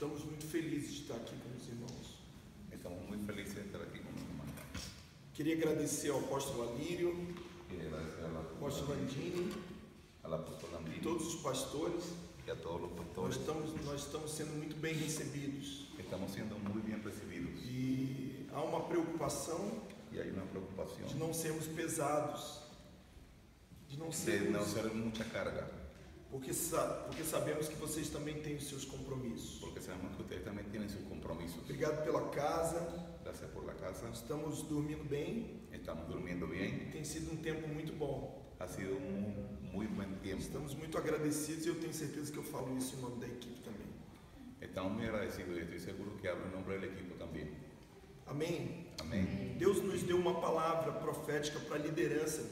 Estamos muito felizes de estar aqui com os irmãos. Estamos muy felices de estar aquí con los hermanos. Queria agradecer ao apóstolo Alírio, Quiero agradecer ao apóstolo Landini, al apóstol e Andini todos os pastores. y a todos los pastores. Nós estamos sendo muito bem recebidos. Estamos siendo muy bien recibidos E há uma preocupação y hay una preocupación de não sermos pesados, de não de no sermos, ser mucha carga, porque sabemos que vocês também têm os seus compromissos. porque sabemos que ustedes también tienen sus compromisos. Obrigado pela casa, Gracias por la casa, estamos dormindo bem, estamos durmiendo bien, tem sido um tempo muito bom. ha sido un muy buen tiempo. Estamos muito agradecidos e eu tenho certeza que eu falo isso em nome da equipe também. Estamos muy agradecidos y estoy seguro que hablo en nombre del equipo también. Amém? Amén. Deus nos deu uma palavra profética para a liderança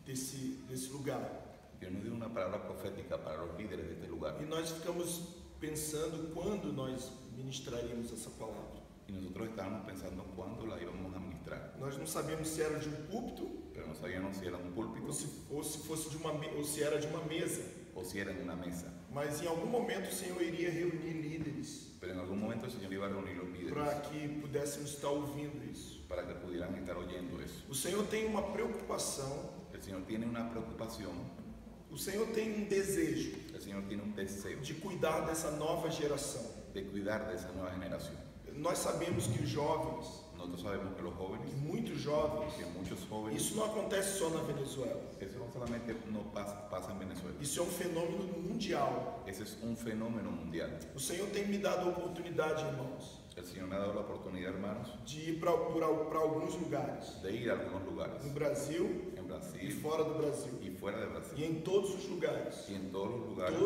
desse lugar. Dios nos dio una palabra profética para los líderes de este lugar E nós ficamos pensando quando nós ministraríamos essa palavra. y nosotros estábamos pensando cuándo la íbamos a ministrar, Nós não sabíamos se era de um púlpito pero no sabíamos si era un púlpito ou se fosse ou se era de uma mesa. o si era en una mesa. Mas em algum momento o Senhor iria reunir líderes Pero en algún momento el Señor iba a reunir los líderes para que pudéssemos estar ouvindo isso. para que pudieran estar oyendo eso. O Senhor tem uma preocupação, El Señor tiene una preocupación, o Senhor tem um desejo el Señor tiene un deseo de cuidar dessa nova geração. de cuidar de esa nueva generación. Nós sabemos que os jovens, Nosotros sabemos que los jóvenes, muitos jovens, que muchos jóvenes, isso não acontece só na Venezuela. eso no solamente no pasa en Venezuela, Isso é um fenômeno mundial. ese es un fenómeno mundial. O Senhor tem me dado a oportunidade, irmãos, El Señor me ha dado la oportunidad, hermanos, de ir para alguns lugares, de ir a algunos lugares, no Brasil en e Brasil fora do Brasil, y fuera de e Brasil, em todos os lugares, y en todos los lugares, na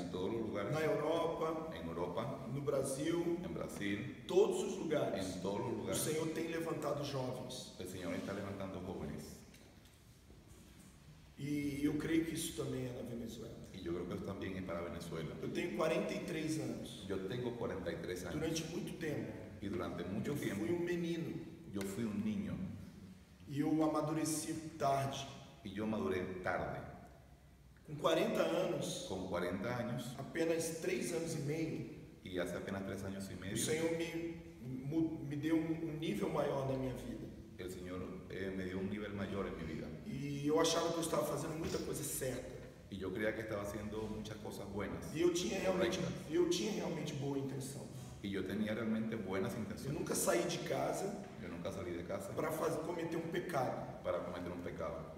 en todos los lugares, Europa, en Europa, no Brasil, en Brasil, todos os lugares. en todos los O lugares. Senhor tem levantado jovens. El Señor está levantando jóvenes E eu creio que isso também é na Venezuela. y yo creo que eso también es para Venezuela. Eu tenho 43 anos. Yo tengo 43 años Durante muito tempo, y durante mucho eu tiempo fui um menino yo fui un niño e eu amadureci tarde. y yo maduré tarde. Com 40 anos, Con 40 años apenas 3 anos e meio, y hace apenas 3 años y o medio, Senhor me deu um nível maior na minha vida. el Señor me dio un nivel mayor en mi vida. E eu achava que eu estava fazendo muita coisa certa. Y yo creía que estaba haciendo muchas cosas buenas. E eu tinha realmente boa intenção. Y yo tenía realmente buenas Eu intenciones. nunca saí de casa Yo nunca salí de casa para cometer um pecado. para cometer un pecado.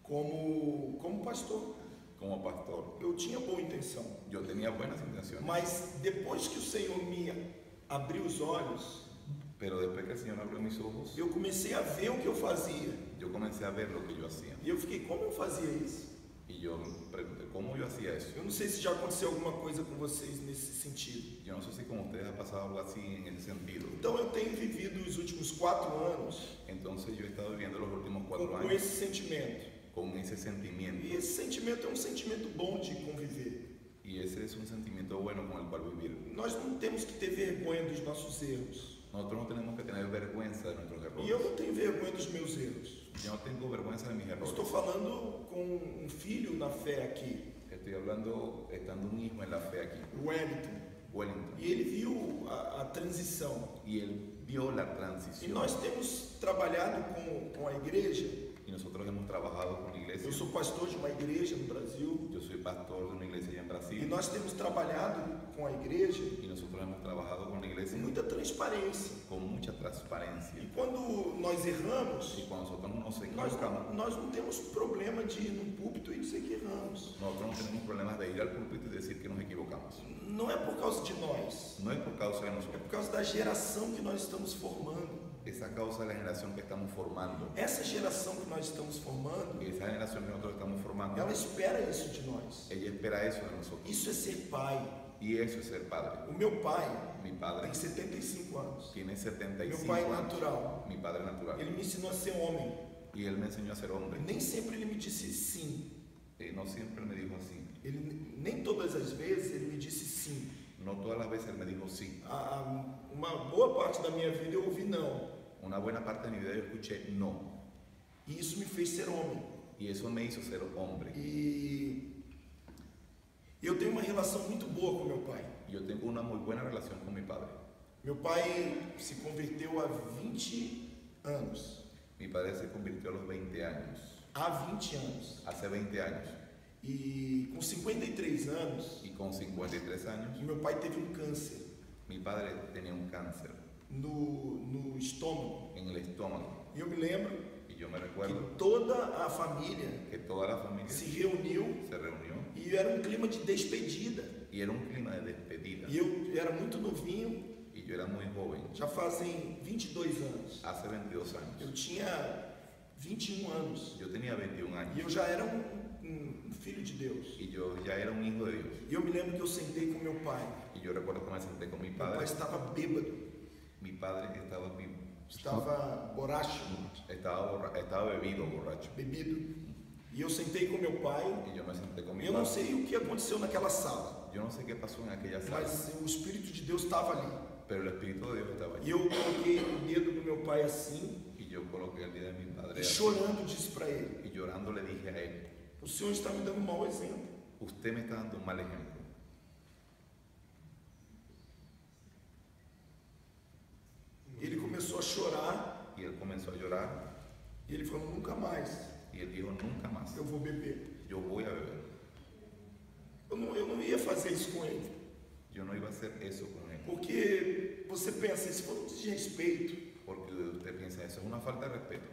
Como pastor, Como pastor, eu tinha boa intenção. yo tenía buenas intenciones. Mas depois que o Senhor me abriu os olhos, Pero después que el Señor abrió mis ojos, eu comecei a ver o que eu fazia. yo comencé a ver lo que yo hacía. E eu fiquei, como eu fazia isso? Y yo me pregunté, ¿cómo yo hacía eso? Eu não sei se já aconteceu alguma coisa com vocês nesse sentido. Yo no sé si con ustedes ha pasado algo así en ese sentido. Então eu tenho vivido os últimos 4 anos Entonces yo he estado viviendo los últimos 4 com años esse sentimento. con ese sentimiento. E esse sentimento é um sentimento bom de conviver. Y ese es un sentimiento bueno con el cual vivir. Nós não temos que ter vergonha dos nossos erros. Nosotros no tenemos que tener vergüenza de nuestros E eu errores. não tenho vergonha dos meus erros. Yo no tengo vergüenza de mis Eu errores. estou falando com um filho na fé aqui, Estoy hablando, estando un hijo en la fe aquí, o Wellington. Wellington. E ele viu a transição. Y él vio la E transición. nós temos trabalhado com a igreja. Y nosotros hemos trabajado con la iglesia. Eu sou pastor de uma igreja no Brasil. Yo soy pastor de una iglesia allá en E Brasil. nós temos trabalhado com a igreja Y nosotros hemos trabajado con la iglesia com muita transparência. con mucha transparencia. E quando nós erramos, Y cuando nosotros nos nós equivocamos, não temos problema de ir num púlpito e dizer que erramos. nosotros no tenemos problemas de ir al púlpito y decir que nos equivocamos. Não é por causa de nós, No es por causa de é nosotros, por causa da geração que nós estamos formando. es a causa de la generación que estamos formando. Essa geração que nós estamos formando, Y esa generación que nosotros estamos formando, ela espera isso de nós. ella espera eso de nosotros. Isso é ser pai. Y eso es ser padre. O meu pai Mi padre tem 75 anos. tiene Meu 75 pai años. natural. Mi padre natural. Ele me ensinou a ser homem. Y él me enseñó a ser hombre. Nem sempre ele me disse sim. No siempre me dijo así. Nem todas as vezes ele me disse sim. No todas las veces él me dijo sí. Uma boa parte da minha vida eu ouvi não. Una buena parte de mi vida yo escuché no. E isso me fez ser homem. Y eso me hizo ser hombre. E eu tenho uma relação muito boa com meu pai. Yo tengo una muy buena relación con mi padre. Meu pai se converteu há 20 anos. Mi padre se convirtió a los 20 años, Há 20 anos. hace 20 años, E com 53 anos, y con 53 años, meu pai teve um câncer mi padre tenía un cáncer no estômago. en el estómago. E eu me lembro Y yo me que recuerdo toda a família que toda la familia se reuniu se reunió e era um clima de despedida. y era un clima de despedida. E eu era muito novinho, Y yo era muy joven, já fazem 22 anos. hace 22 Eu años. tinha 21 anos Yo tenía 21 e años eu já era um filho de Deus. y yo ya era un hijo de Dios. E eu me lembro que eu sentei com meu pai. Y yo recuerdo que me senté con mi Meu pai padre. estava bêbado, Mi padre estaba vivo, estava borracho, estaba bebido, borracho. bebido. E eu sentei com meu pai. Y yo me senté con mi Eu não padre. sei o que aconteceu naquela sala, Yo no sé qué pasó en aquella sala, mas o Espírito de Deus estava ali. pero el Espíritu de Dios estaba E allí. eu coloquei o dedo do meu pai assim Y yo coloqué el día de mi padre e así, chorando disse para ele: y llorando le dije a él, o Senhor está me dando um mau exemplo. usted me está dando un mal ejemplo. Ele começou a chorar Y él comenzó a llorar e ele falou: nunca mais y él dijo, nunca más, eu vou beber. yo voy a beber. Eu não ia fazer isso com ele, Yo no iba a hacer eso con él, porque você pensa, isso foi um desrespeito, porque usted piensa, eso es una falta de respeto.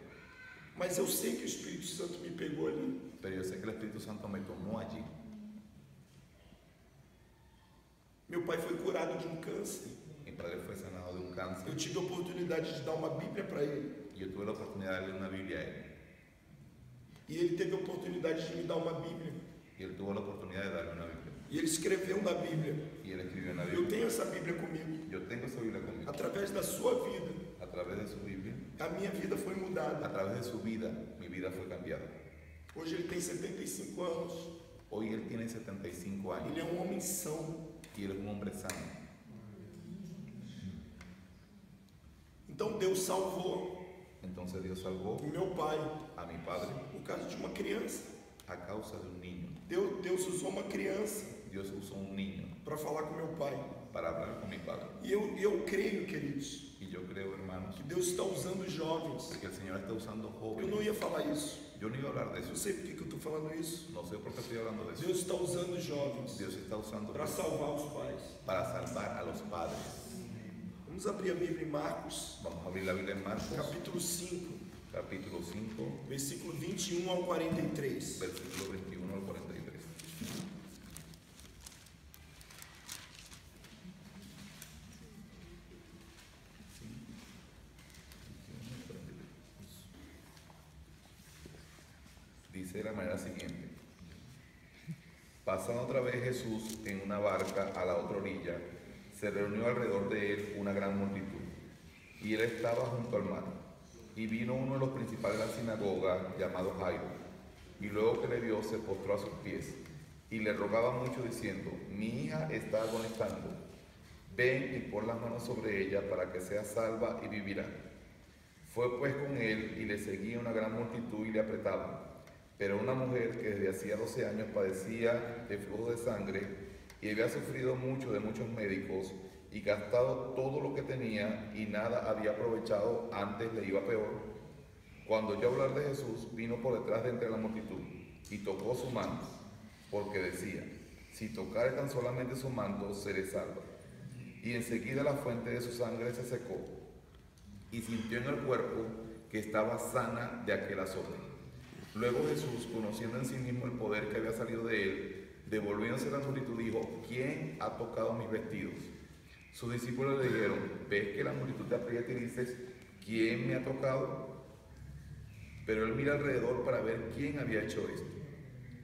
mas eu sei que o Espírito Santo me pegou ali. Pero yo sé que el Espíritu Santo me tomó allí. Meu pai foi curado de um câncer. Mi padre fue sanado de un cáncer Eu tive a oportunidade de dar uma Bíblia para ele. y yo tuve la oportunidad de darle una Biblia a él. E ele teve a oportunidade de me dar uma Bíblia. Y él tuvo la oportunidad de darle una Biblia. E ele escreveu na Bíblia. Y él escribió en la Eu Biblia. tenho essa Bíblia comigo. Yo tengo esa Biblia conmigo. Através da sua vida, A través de su Biblia, a minha vida foi a mudada. través de su vida, mi vida fue cambiada. Hoje ele tem 75 anos. Hoy él tiene 75 años Ele é um homem são. y él es un hombre sano. Então Deus salvou Entonces Dios salvó o meu pai a mi padre por causa de uma criança. a causa de un niño. Deus usou uma criança Dios usó un niño para falar com meu pai. para hablar con mi padre. E eu creio, queridos, Y yo creo, hermanos, que Deus está usando os jovens. que el Señor está usando Eu jóvenes. não ia falar isso. Yo no iba a hablar de Eu eso. sei por que eu estou falando isso. No sé por qué estoy hablando de eso. Deus está usando os jovens Dios está usando para salvar os pais. para salvar a los padres. Vamos abrir a Bíblia em Marcos, Vamos a abrir la Biblia en Marcos, capítulo 5, capítulo 5, versículo 21 ao 43. versículo 21 al 43. Dice de la manera siguiente: pasando otra vez Jesús en una barca a la otra orilla, se reunió alrededor de él una gran multitud, y él estaba junto al mar. Y vino uno de los principales de la sinagoga, llamado Jairo, y luego que le vio, se postró a sus pies, y le rogaba mucho, diciendo: mi hija está agonizando, ven y pon las manos sobre ella para que sea salva y vivirá. Fue pues con él, y le seguía una gran multitud y le apretaba. Pero una mujer que desde hacía 12 años padecía de flujo de sangre y había sufrido mucho de muchos médicos y gastado todo lo que tenía y nada había aprovechado, antes le iba peor, cuando oyó hablar de Jesús, vino por detrás de entre la multitud y tocó su manto, porque decía: si tocare tan solamente su manto, seré salva. Y enseguida la fuente de su sangre se secó, y sintió en el cuerpo que estaba sana de aquel azote. Luego Jesús, conociendo en sí mismo el poder que había salido de él, devolviéndose a la multitud, dijo: ¿quién ha tocado mis vestidos? Sus discípulos le dijeron: ¿ves que la multitud te aprieta y dices: ¿quién me ha tocado? Pero él mira alrededor para ver quién había hecho esto.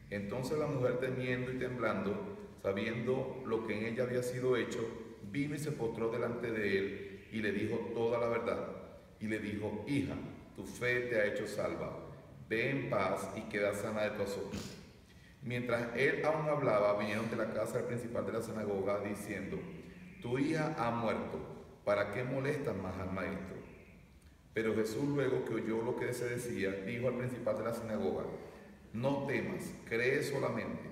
Entonces la mujer, temiendo y temblando, sabiendo lo que en ella había sido hecho, vino y se postró delante de él y le dijo toda la verdad. Y le dijo: hija, tu fe te ha hecho salva. Ve en paz y queda sana de tu azote. Mientras él aún hablaba, vinieron de la casa del principal de la sinagoga, diciendo: tu hija ha muerto, ¿para qué molestas más al maestro? Pero Jesús, luego que oyó lo que se decía, dijo al principal de la sinagoga: no temas, cree solamente.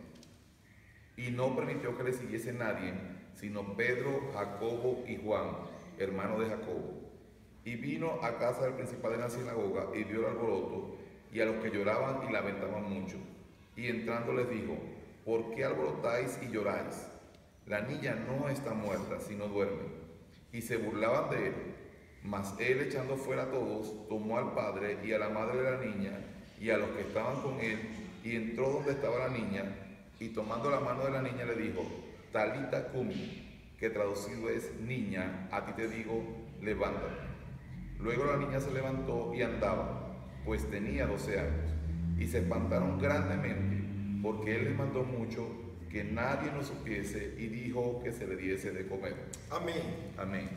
Y no permitió que le siguiese nadie, sino Pedro, Jacobo y Juan, hermano de Jacobo. Y vino a casa del principal de la sinagoga y vio el alboroto y a los que lloraban y lamentaban mucho. Y entrando les dijo: ¿por qué alborotáis y lloráis? La niña no está muerta, sino duerme. Y se burlaban de él. Mas él, echando fuera a todos, tomó al padre y a la madre de la niña y a los que estaban con él, y entró donde estaba la niña, y tomando la mano de la niña le dijo: Talita cumi, que traducido es: niña, a ti te digo, levántate. Luego la niña se levantó y andaba, pues tenía 12 años, y se espantaron grandemente, porque él les mandó mucho que nadie lo supiese, y dijo que se le diese de comer. Amém. Amén.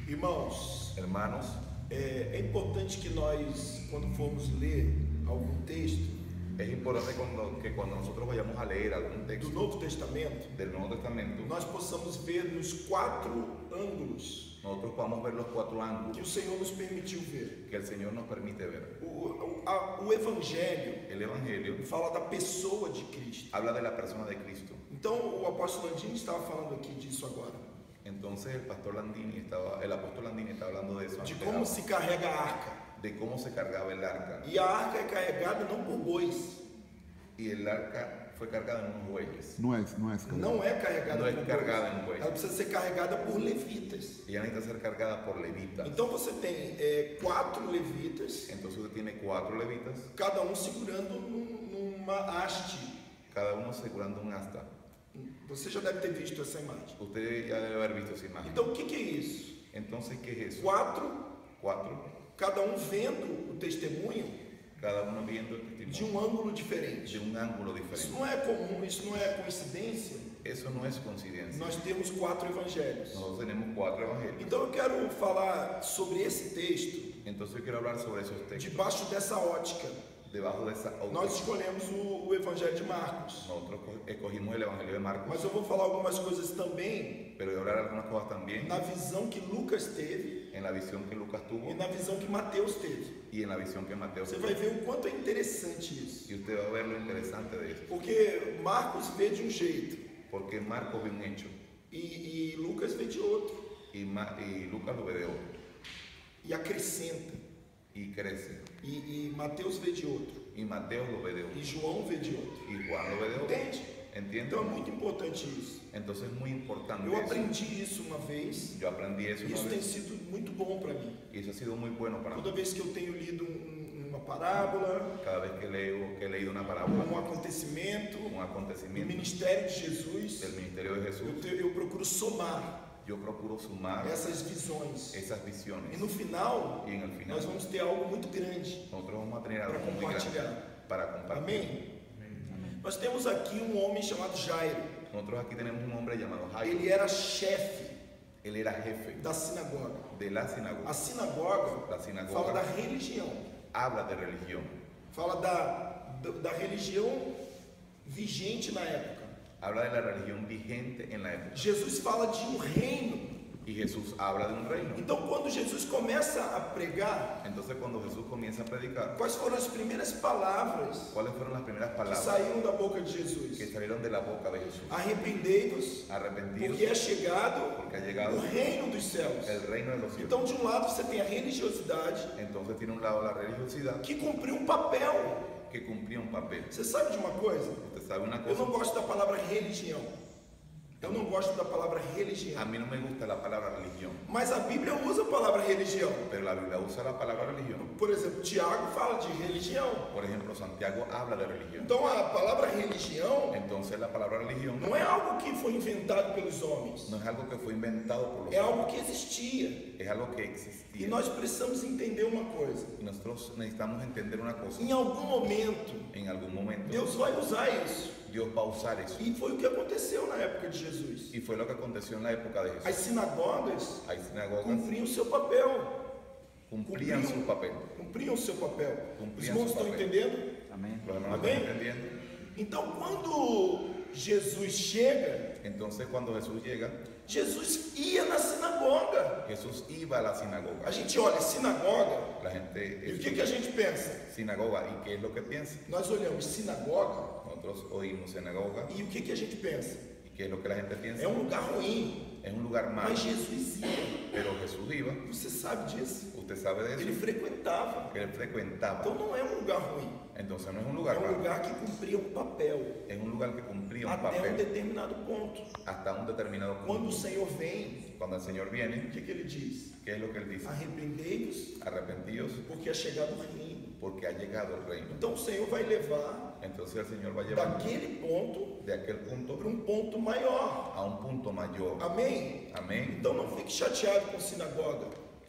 Irmãos, Hermanos, é importante que nós, quando formos ler algum texto es importante que cuando nosotros vayamos a leer algún do texto Novo Testamento, del Nuevo Testamento, nós possamos ver nos 4 ângulos nosotros podamos ver los 4 que o ángulos Senhor nos permitiu ver. que el Señor nos permite ver. O Evangelho El Evangelio fala da pessoa de Cristo. habla de la persona de Cristo. Então, o apóstolo Landini estava falando aqui disso agora, Entonces el apóstol Landini estaba hablando de eso, de antes, como se carrega a arca. de cómo se cargaba el arca. E a arca é carregada não por bois, Y el arca fue cargada en unos bueyes. Não é carregado. não é carregada Não é por carregada bois. em boi. Ela precisa ser carregada por levitas. Ella necesita ser cargada por levitas. Então você tem 4 levitas, Entonces usted tiene 4 levitas, cada um segurando numa haste. cada uno segurando un asta. Você já deve ter visto essa imagem. Usted ya debe haber visto esa imagen. Então o que é isso? Entonces, ¿qué es eso? 4, 4, cada um vendo o testemunho cada uno viendo el de testimonio ângulo diferente. de un ángulo Isso diferente. não é comum, isso não é coincidência. Eso no es coincidencia. Nós temos 4 evangelhos. Nosotros tenemos 4 evangelios. Então eu quero falar sobre esse texto Entonces yo quiero hablar sobre esos textos. debaixo dessa ótica. Debajo de esa Nós óptica, escolhemos o evangelho de Marcos, nosotros escogimos el evangelio de Marcos, mas eu vou falar algumas coisas também pero voy a hablar algunas cosas también na visão que Lucas teve en la visión que Lucas tuvo e na visão que Mateus teve. y en la visión que Mateo Você tuvo. vai ver o quanto é interessante isso, Y usted va a ver lo interesante de esto. porque Marcos vê de um jeito Porque Marcos ve un hecho e Lucas vê de outro y Lucas lo ve de otro e acrescenta, y crece. e Mateus vê de outro Y Mateo lo ve de e otro João vê de outro. y Juan lo ve de otro. Entende? ¿Entiendes? Então é muito importante isso. Entonces es muy importante Eu eso. aprendi isso uma vez Yo aprendí eso e una isso tem vez sido muito bom para mim. y eso ha sido muy bueno para mí. Toda vez que eu tenho lido uma parábola, Cada vez que he leído una um parábola, acontecimento un no acontecimiento ministério de Jesus, del ministerio de Jesús, eu procuro somar yo procuro sumar essas visões. esas E visiones no final, y en el final nós vamos ter algo muito grande nosotros vamos a tener para algo muy grande compartilhar. para compartir. Amém? Nós temos aqui um homem chamado Jairo. Nosotros aquí tenemos un hombre llamado Jairo. Ele era chefe Él era jefe da sinagoga. de la A sinagoga. sinagoga La fala sinagoga da religião, habla de religión, fala da religião vigente na época. habla de la religión vigente en la época. Jesus fala de um reino. Y Jesús habla de un reino. Então, quando Jesus começa a pregar, Entonces cuando Jesús comienza a predicar, quais foram as primeiras palavras ¿cuáles fueron las primeras que palabras saíram da boca de que Jesus? salieron de la boca de Jesús? Arrependei-vos, Arrepentidos porque é chegado porque ha llegado o reino dos céus. el reino de los cielos. Então, de um lado, você tem a religiosidade Entonces tiene un lado la religiosidad que cumpriu um papel. que cumplía un papel. Você sabe de uma coisa? Usted sabe una Eu não cosa, gosto da palavra religião. Eu não gosto da palavra a religião. mí no me gusta la palabra religión, Mas a Bíblia usa a palavra religião. pero la Biblia usa la palabra religión. Por exemplo, Tiago fala de religião. Por ejemplo, Santiago habla de religión. Então, a palavra religião Entonces la palabra religión não é algo que foi inventado pelos homens. no es algo que fue inventado por los É hombres, algo que existia. es algo que E existía. nós precisamos entender uma coisa. Y nosotros necesitamos entender una cosa. Em algum momento, En algún momento Deus vai usar isso. Dios va a usar eso. E foi o que aconteceu na época de Jesus. Y fue lo que aconteció en la época de As Jesús. sinagogas Hay sinagogas cumpriam o seu papel. cumplían su papel. Cumpriam o seu papel. Os Cumpriam irmãos seu estão papel. entendendo? Amém. Los hermanos Amén. están entendiendo. Então, quando Jesus chega, Entonces cuando Jesús llega, Jesus ia na sinagoga. Jesús iba a la sinagoga. A gente olha La sinagoga gente e o que a gente pensa? sinagoga, ¿y qué es lo que piensa? Nós olhamos sinagoga Nosotros oímos sinagoga, e o que a gente pensa? ¿y qué es lo que la gente piensa? É um lugar ruim. Es un lugar malo, Mas Jesus ia. pero Jesús iba. Você sabe disso? Usted sabe de Ele eso, frequentava. que él frecuentaba. Então não é um lugar ruim. Entonces no es un É lugar um malo, lugar que cumpria um papel es un lugar que cumplía un até um papel determinado ponto. hasta un determinado Quando o punto. Senhor vem, Cuando el Señor viene, o que ele diz? ¿qué es lo que él dice? Arrependei-vos, Arrepentíos porque é chegado o reino. porque ha llegado el reino. Então o Senhor vai levar Entonces el Señor va a llevar daquele ponto de aquel punto para um ponto maior. a un punto mayor. Amém? Amén. Então não fique chateado com sinagoga.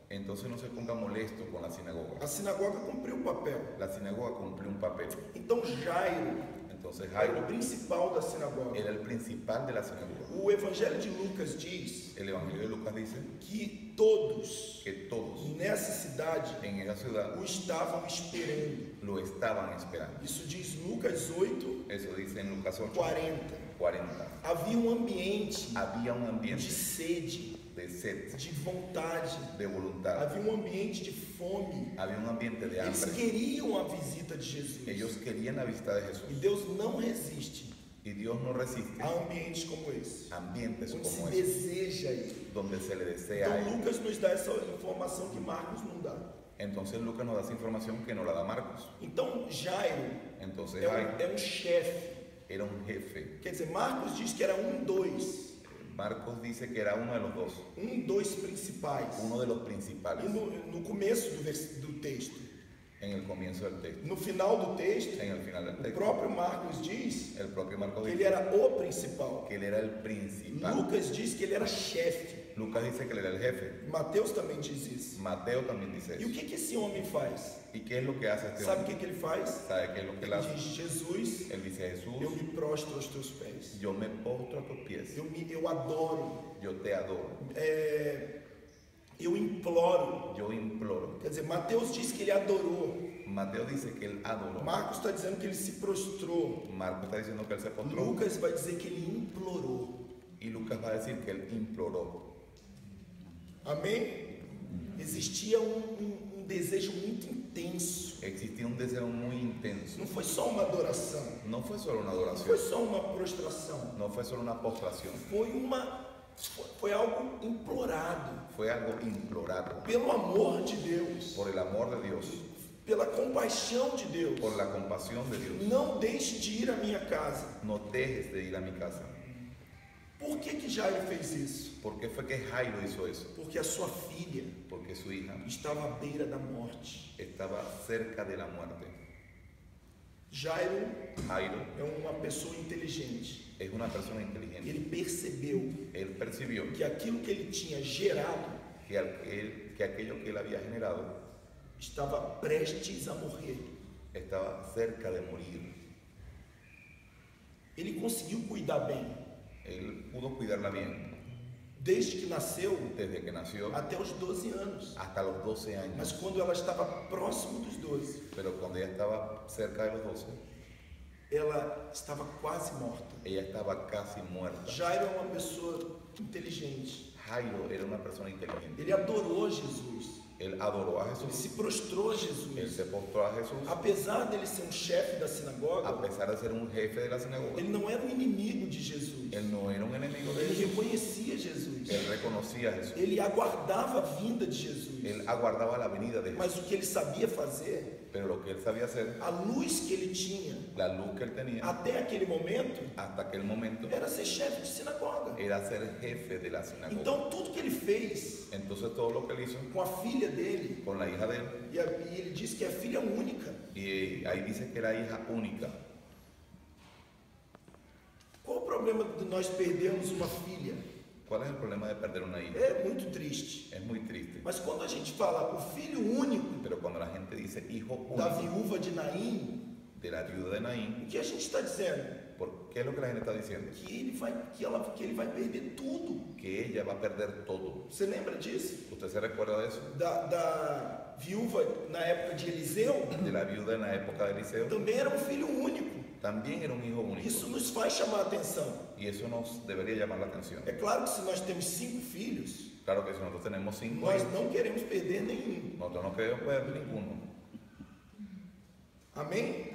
Entonces no se ponga molesto con la sinagoga. A sinagoga cumpriu o papel. La sinagoga cumplió un papel. Então Jairo Entonces era o Jairo principal da sinagoga. era el principal de la sinagoga. O Evangelho de Lucas diz El Evangelio de Lucas dice que todos que todos nessa cidade en esa ciudad o estavam esperando. lo estaban esperando. Isso diz Lucas 8, Eso dice en Lucas 8, 40. 40. Havia um ambiente Había un ambiente de sede, de sed, de vontade. de voluntad. Havia um ambiente de fome. Había un ambiente de Eles hambre. queriam a visita de Jesus. Ellos querían la visita de E Jesús. Deus não resiste Y Dios no resiste a ambientes como esse, ambientes onde se como ese, deseja ir. donde se le desea a Então él. Lucas nos dá essa informação que Marcos não dá. Entonces Lucas nos da esa información que no la da Marcos. Então Jairo Entonces é Jairo um chefe. era un jefe. Quer dizer, Marcos diz que era dois. Marcos dice que era uno de los dos, Dois principais. uno de los E principales no começo do texto, en el comienzo del texto. no final do texto, En el final del o texto, próprio Marcos diz el propio Marcos que ele dice era o principal. que él era el principal. Lucas diz que ele era chefe. Lucas dice que él era el jefe. Mateus também diz isso. Mateo también dice E o eso. que esse homem faz? ¿Y qué es lo que hace este Sabe o hombre? que ele faz? ¿Sabe qué es lo que él Ele hace? diz: Jesus, Él dice a eu Jesús, me prostro aos teus pés. yo me postro a tus pies, Eu adoro. yo te adoro, Eu imploro. yo imploro. Quer dizer, Mateus diz que ele adorou. Mateo dice que él adoró. Marcos está dizendo que ele se prostrou. Marcos está diciendo que él se postró. Lucas vai dizer que ele implorou. Y Lucas va a decir que él imploró. Amém? Existia um desejo muito intenso. Existía un deseo muy intenso. Não foi só uma adoração. No fue solo una Não adoración, foi só uma prostração. no fue solo una postración, Foi algo implorado. fue algo implorado Pelo amor de Deus. por el amor de Dios, Pela compaixão de Deus. por la compasión de Dios. Não deixe de ir à minha casa. No dejes de ir a mi casa. Por que Jairo fez isso? ¿Por qué fue que Jairo hizo eso? Porque a sua filha Porque su hija estava à beira da morte. estaba cerca de la muerte. Jairo Jairo é uma pessoa inteligente. es una persona inteligente. Ele percebeu Él percibió que aquilo que ele tinha gerado que aquello que él había generado estava prestes a morrer. estaba cerca de morir. Ele conseguiu cuidar bem, Él pudo cuidarla bien desde que nasceu desde que nació até os 12 anos. hasta los 12 Mas años. quando ela estava próximo dos 12, Pero cuando ella estaba cerca de los 12, ela estava quase morta. ella estaba casi muerta. Jairo é uma pessoa inteligente. Jairo era una persona inteligente. Ele adorou Jesus. Él adoró a Ele Jesús. se prostrou a Él Jesus. se postró a Jesús. Apesar dele ser um chefe da A sinagoga, pesar de ser un jefe de la sinagoga, ele não era um inimigo de Jesus. él no era un enemigo de Ele Jesús. reconhecia Jesus. Él reconocía a Jesús. Ele aguardava a vinda de Jesus. Él aguardaba la venida de Jesús. Mas o que ele sabia fazer, Pero lo que él sabía hacer, a luz que ele tinha la luz que él tenía até aquele momento, hasta aquel momento, era ser chefe de sinagoga. era ser jefe de la sinagoga. Então tudo que ele fez Entonces todo lo que él hizo com a filha dele, con la hija de él, e ele disse que é filha única. y ahí dice que era hija única. Qual o problema de nós perdermos uma filha? ¿Cuál es el problema de perder una hija? É muito triste. Es muy triste. Mas quando a gente fala o filho único Pero cuando la gente dice hijo da único viúva de Naim, de la viuda de Naín, o que a gente está dizendo? ¿qué es lo que la gente está diciendo? Que ele vai perder tudo. Que ella va a perder todo. Você lembra disso? ¿Usted se recuerda de eso? Da viúva na época de Eliseu, De la viuda en la época de Eliseo. também era um filho único. también era un hijo único. Isso nos faz chamar a atenção. Y eso nos debería llamar la atención. É claro que se nós temos 5 filhos, Claro que si nosotros tenemos 5 nós hijos, não queremos perder nenhum. nosotros no queremos perder ninguno. Amém?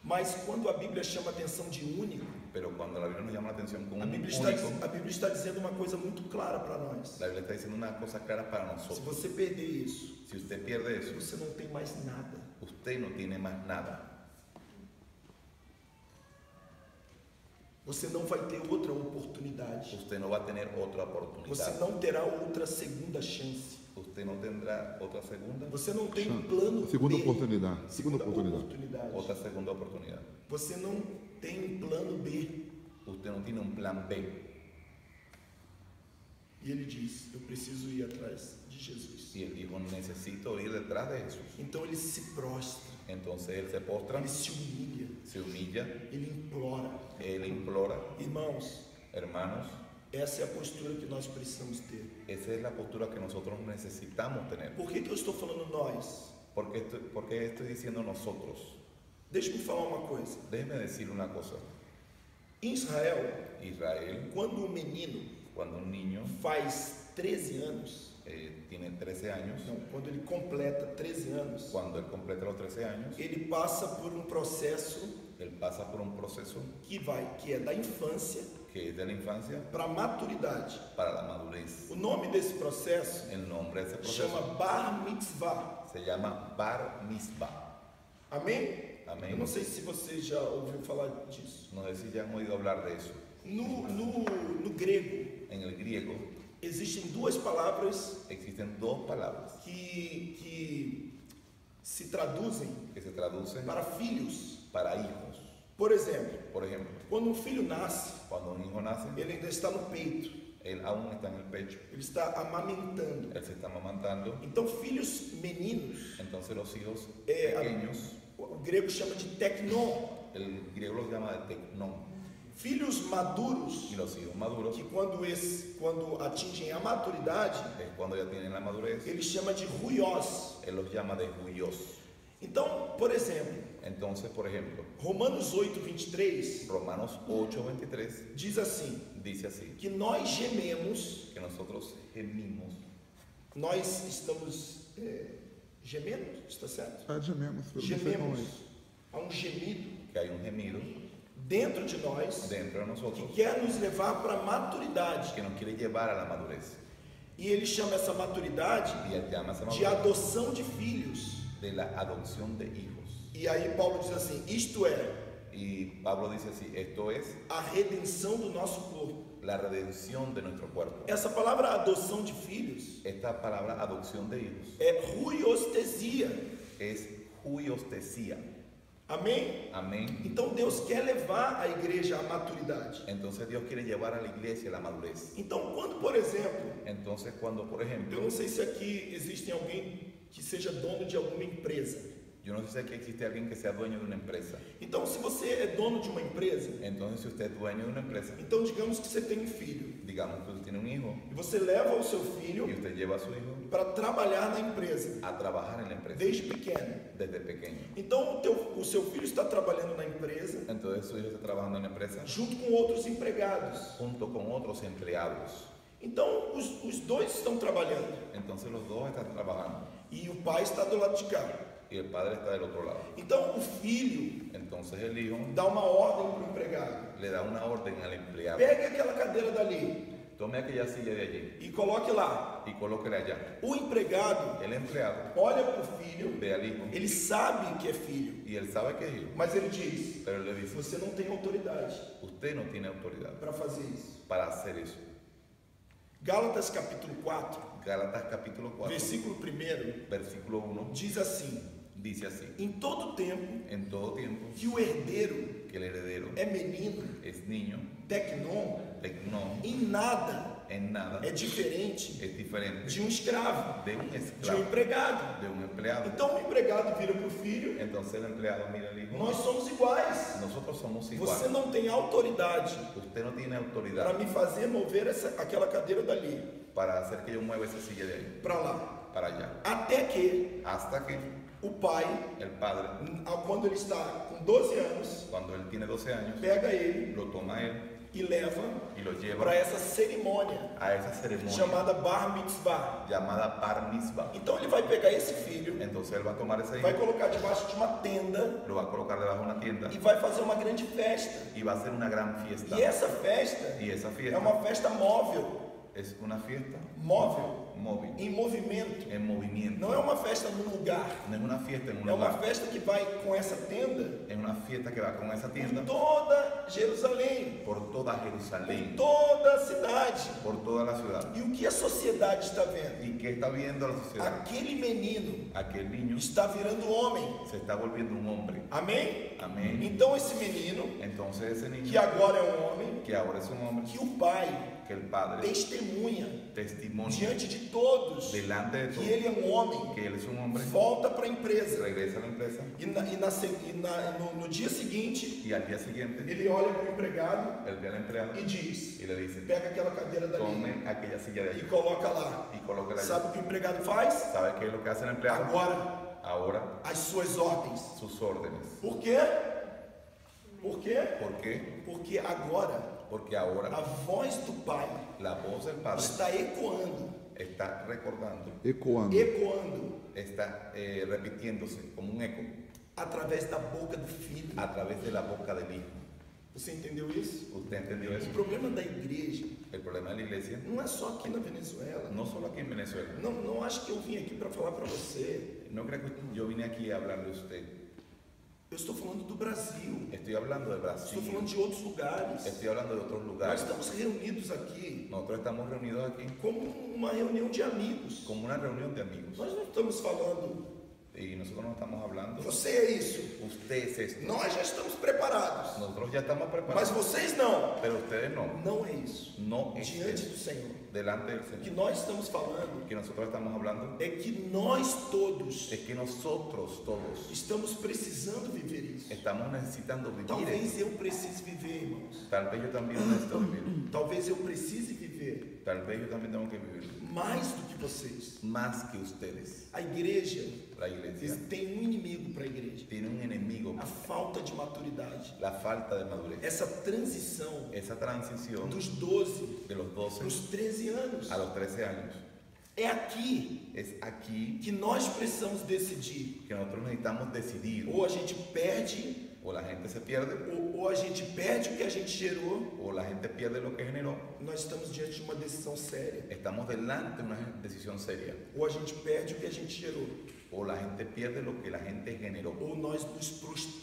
Mas quando a Bíblia chama a atenção de único, Pero cuando la Biblia nos llama la atención con a un Bíblia único, está dizendo uma coisa muito clara para nós. la Biblia está diciendo una cosa clara para Se nosotros. você perder isso, Si usted pierde eso, você não tem mais nada. usted no tiene más nada. Você não vai ter outra oportunidade. Usted no va a tener otra Você oportunidad. não terá outra segunda chance. Usted no tendrá otra segunda, Você não tem um plano Segunda B. oportunidade. Segunda Segunda oportunidade. otra segunda oportunidad. Você não tem um plano B. Usted no tiene un plan B. E ele diz: eu preciso ir atrás de Jesus. Y él dijo, necesito ir detrás de Jesús. Então ele se prostra, Entonces él se postra, ele se humilha, se humilla, ele implora. él implora. Irmãos, Hermanos, essa é a postura que nós precisamos ter. esa es la postura que nosotros necesitamos tener. Por que eu estou falando nós? ¿Por qué estoy diciendo nosotros? Deixa-me falar uma coisa. Déjeme decir una cosa. Em Israel, Israel, quando um menino cuando un niño faz 13 anos, tiene 13 años, não, quando ele completa 13 anos, cuando él completa los 13 años, ele passa por um processo él pasa por un proceso que é da infância que es de la infancia para a maturidade. para la madurez. O nome desse processo El nombre de ese chama proceso Bar Mitzvah. se llama Bar Mitzvah. Amém? Amém. Eu não sei se você já ouviu falar disso. No sé si ya han oído hablar de eso. No grego, En el griego existem duas palavras existen dos palabras que se traduzem que se traducen para filhos. para hijos. Por exemplo, Por ejemplo, quando um filho nasce, cuando un hijo nace, ele ainda está no peito, él aún está en el pecho, ele está amamentando. él se está amamantando. Então, filhos meninos, Entonces los hijos a- pequeños, o grego chama de teknon. el griego los llama de tecnón, Filhos maduros, y los hijos maduros que quando atingem a maturidade, es cuando ya tienen la madurez, ele chama de ruiós. él los llama de huyos. Então, por exemplo, Entonces, por ejemplo, Romanos 8:23 Romanos 8:23 diz assim, dice así, que nós gememos, que nosotros gemimos, nós estamos gemendo, está certo? Gememos pelo Gememos, há um gemido que hay un gemido dentro de nós dentro de que nosotros quer nos levar para a maturidade. que nos quiere llevar a la madurez. E ele chama essa maturidade Y él llama esa de madurez adoção de filhos. de la adopción de hijos. E aí Paulo diz assim, isto é, Y Pablo dice así, esto es a redenção do nosso corpo. la redención de nuestro cuerpo. Essa palavra adoção de filhos Esta palabra adopción de hijos é ruiostesia. es huiostesía. Amém? Amén. Então Deus quer levar a igreja à maturidade. Entonces Dios quiere llevar a la iglesia a la madurez. Então, quando, por exemplo, Entonces cuando, por eu ejemplo, não sei se aqui existe alguém que seja dono de alguma empresa. yo no sé si aquí existe alguien que sea dueño de una empresa. Então, se você é dono de uma empresa, Entonces si usted es dueño de una empresa, então digamos que você tem um filho digamos que usted tiene un hijo e você leva o seu filho y usted lleva a su hijo para trabalhar na empresa a trabajar en la empresa desde pequeno. desde pequeño. Então, o seu filho está trabalhando na empresa Entonces su hijo está trabajando en la empresa junto com outros empregados. junto con otros empleados. Então, os dois estão trabalhando Entonces los dos están trabajando e o pai está do lado de cá. y el padre está del otro lado. Então, o filho Entonces el hijo dá uma ordem para o empregado: le da una orden al empleado. pegue aquela cadeira dali Tome aquella silla de allí e coloque lá. y colóquela allá. O empregado El empleado olha para o filho, ve al hijo ele sabe que é filho, y él sabe que es hijo, mas ele diz: pero él le dice, você não tem autoridade usted no tiene autoridad para fazer isso. para hacer eso. Gálatas capítulo 4, Gálatas capítulo 4, versículo 1, versículo 1, diz assim: dice así, em todo tempo en todo tiempo que o herdeiro que el heredero é menino, es niño, tecnon, tecnón, em nada en nada é diferente es diferente de um escravo, de un de um esclavo, empregado. de un empleado. Então o empregado vira para o filho: Entonces el empleado mira al hijo, nós somos iguais. nosotros somos Você iguales, não tem autoridade usted no tiene para autoridad me fazer mover aquela cadeira dali para hacer que yo mueva esa silla de ahí para lá. para allá, Até que hasta que o pai, el padre, quando ele está com 12 anos, cuando él tiene 12 años, pega ele lo toma a él e leva y lo lleva para essa cerimônia a esa ceremonia chamada Bar Mitzvah. llamada Bar Mitzvah. Então ele vai pegar esse filho, Entonces él va a tomar ese vai hijo, colocar debaixo de uma tenda lo va a colocar debajo de una tienda e vai fazer uma grande festa. y va a hacer una gran fiesta. E essa festa Y esa é fiesta uma festa móvel, es una fiesta móvel, móvil, em movimento. en movimiento. Não é uma festa num lugar, No es una fiesta en un é uma lugar, festa que vai com essa tenda es una fiesta que va con esa por tienda toda Jerusalém, por toda por Jerusalén, toda a cidade. por toda la ciudad. E o que a sociedade está vendo? ¿Y qué está viendo la sociedad? Aquele menino Aquel niño está virando homem. se está volviendo un hombre. Amém? Amén. Então esse menino, Entonces ese que niño, agora é um homem, que ahora es un hombre, que o pai que el padre testemunha testimonia diante de todos delante de que todos ele é um homem, que él es un hombre, volta para a empresa. regresa a la empresa No dia seguinte, y al día siguiente ele olha para o empregado él ve al empleado e diz: y le dice, pega aquela cadeira dali tome aquella silla de e allí coloca lá. y colóquela allí. Sabe o que o empregado faz? ¿Sabe qué es lo que hace el empleado? Agora, Ahora as suas ordens. sus órdenes. Por quê? Por quê? ¿Por qué? Porque agora Porque ahora a voz do Pai la voz del Padre está ecoando, está recordando, ecoando está repitiéndose como un eco através da boca do Filho. a través de la boca del Hijo. Você entendeu isso? ¿Usted entendió eso? O problema da igreja El problema de la iglesia, não é só aqui na Venezuela. no solo aquí en Venezuela. Não acho que eu vim aqui para falar para você. No creo que yo vine aquí a hablarle a usted. Eu estou falando do Brasil. Estoy hablando de Estou Brasil. falando de outros lugares. Estoy hablando de otros Nós lugares. estamos reunidos aqui Nosotros estamos reunidos aquí como uma reunião de amigos. como una reunión de amigos. Nós não estamos falando, Y nosotros no estamos hablando. você é isso. Usted es esto. Nós já estamos preparados. Nosotros ya estamos Mas preparados. vocês não. Pero ustedes no. Não é isso. No es Diante eso. do Senhor. Delante del O que Señor. nós estamos falando Que nosotros estamos hablando é que nós todos es que nosotros todos estamos precisando viver isso. estamos necesitando vivir Talvez eso. eu precise viver, irmãos. Tal vez yo también necesito vivir. Talvez eu precise viver Tal vez yo también tengo que vivir. mais do que vocês. Más que ustedes. A igreja La iglesia tem um inimigo para a igreja: tiene un enemigo. a falta de maturidade. La falta de madurez. Essa transição Esa transición dos 12 de los 12 para os 13 anos. a los 13 años. É aqui Es aquí que nós precisamos decidir. que nosotros necesitamos decidir. Ou a gente perde, O la gente se pierde, ou a gente perde o que a gente gerou. o la gente pierde lo que generó. Nós estamos diante de uma decisão séria. Estamos delante de una decisión seria. Ou a gente perde o que a gente gerou. O la gente pierde lo que la gente generó. Ou nós nos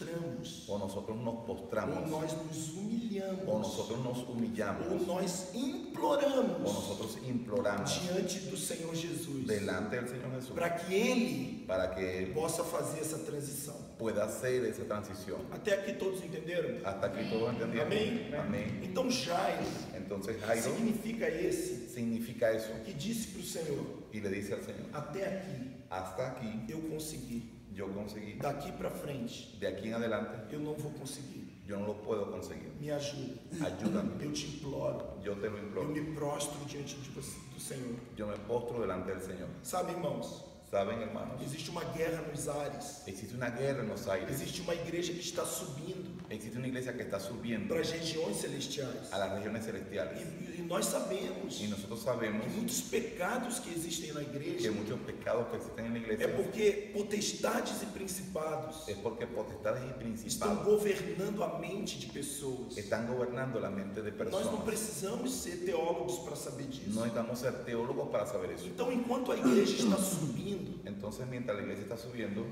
prostramos. O nosotros nos Ou postramos. nós nos humilhamos. O nosotros nos Ou humillamos. nós O imploramos nosotros imploramos diante do Senhor Jesus delante del Señor Jesús para que Ele para que Él possa fazer essa transição. pueda hacer esa transición. Até aqui todos entenderam? Hasta aquí todos entendieron. Amém? Amén. Então Jairo Entonces Jairo significa esse significa eso que disse para o Senhor: y le dice al Señor, até aqui hasta aquí eu consegui, yo conseguí, daqui para frente de aquí en adelante eu não vou conseguir. yo no lo puedo conseguir. Me ajuda. Ayúdame, Eu te imploro. yo te lo Eu imploro. me prostro diante de você, do Senhor. Yo me postro delante del Señor. Sabe, irmãos, ¿Saben, hermanos? existe uma guerra nos ares. Existe una guerra en los aires. Existe uma igreja que está subindo Existe una iglesia que está subiendo para as regiões celestiais. a las regiones celestiales. E nós sabemos Y nosotros sabemos que muitos pecados que existem na que igreja muchos pecados que existen en la é iglesia porque potestades e principados es porque potestades y estão principados governando a mente de pessoas. están gobernando la mente de Nós não personas. precisamos ser teólogos para saber disso. No necesitamos ser teólogos para saber eso. Então, enquanto a igreja está subindo, Entonces, mientras la iglesia está subiendo,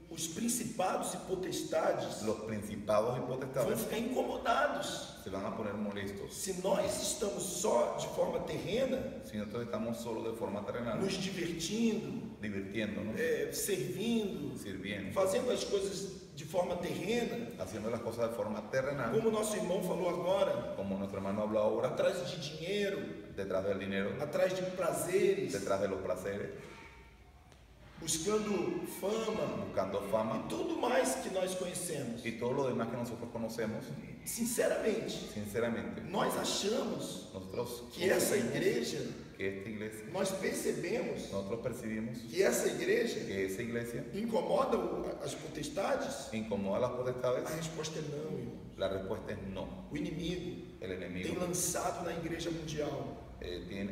os principados e potestades los principados y vão potestades ficar incomodados. se van a poner molestos. Se nós estamos só de forma terrena, Si nosotros estamos solo de forma terrenal, nos divertindo, divirtiéndonos, servindo, sirviendo, fazendo as coisas de forma terrena, haciendo las cosas de forma terrenal, como nosso irmão falou agora, como nuestro hermano habló ahora, atrás de dinheiro, detrás del dinero, atrás de prazeres, detrás de los placeres, buscando fama buscando fama e tudo mais que nós conhecemos. y todo lo demás que nosotros conocemos. Sinceramente, Sinceramente, nós achamos nosotros que essa concebimos igreja, que esta iglesia, nós percebemos nosotros percibimos que essa igreja que esa iglesia incomoda as potestades? incomoda a las potestades. A resposta é não, irmão. La respuesta es no. O inimigo El tem enemigo lançado na igreja mundial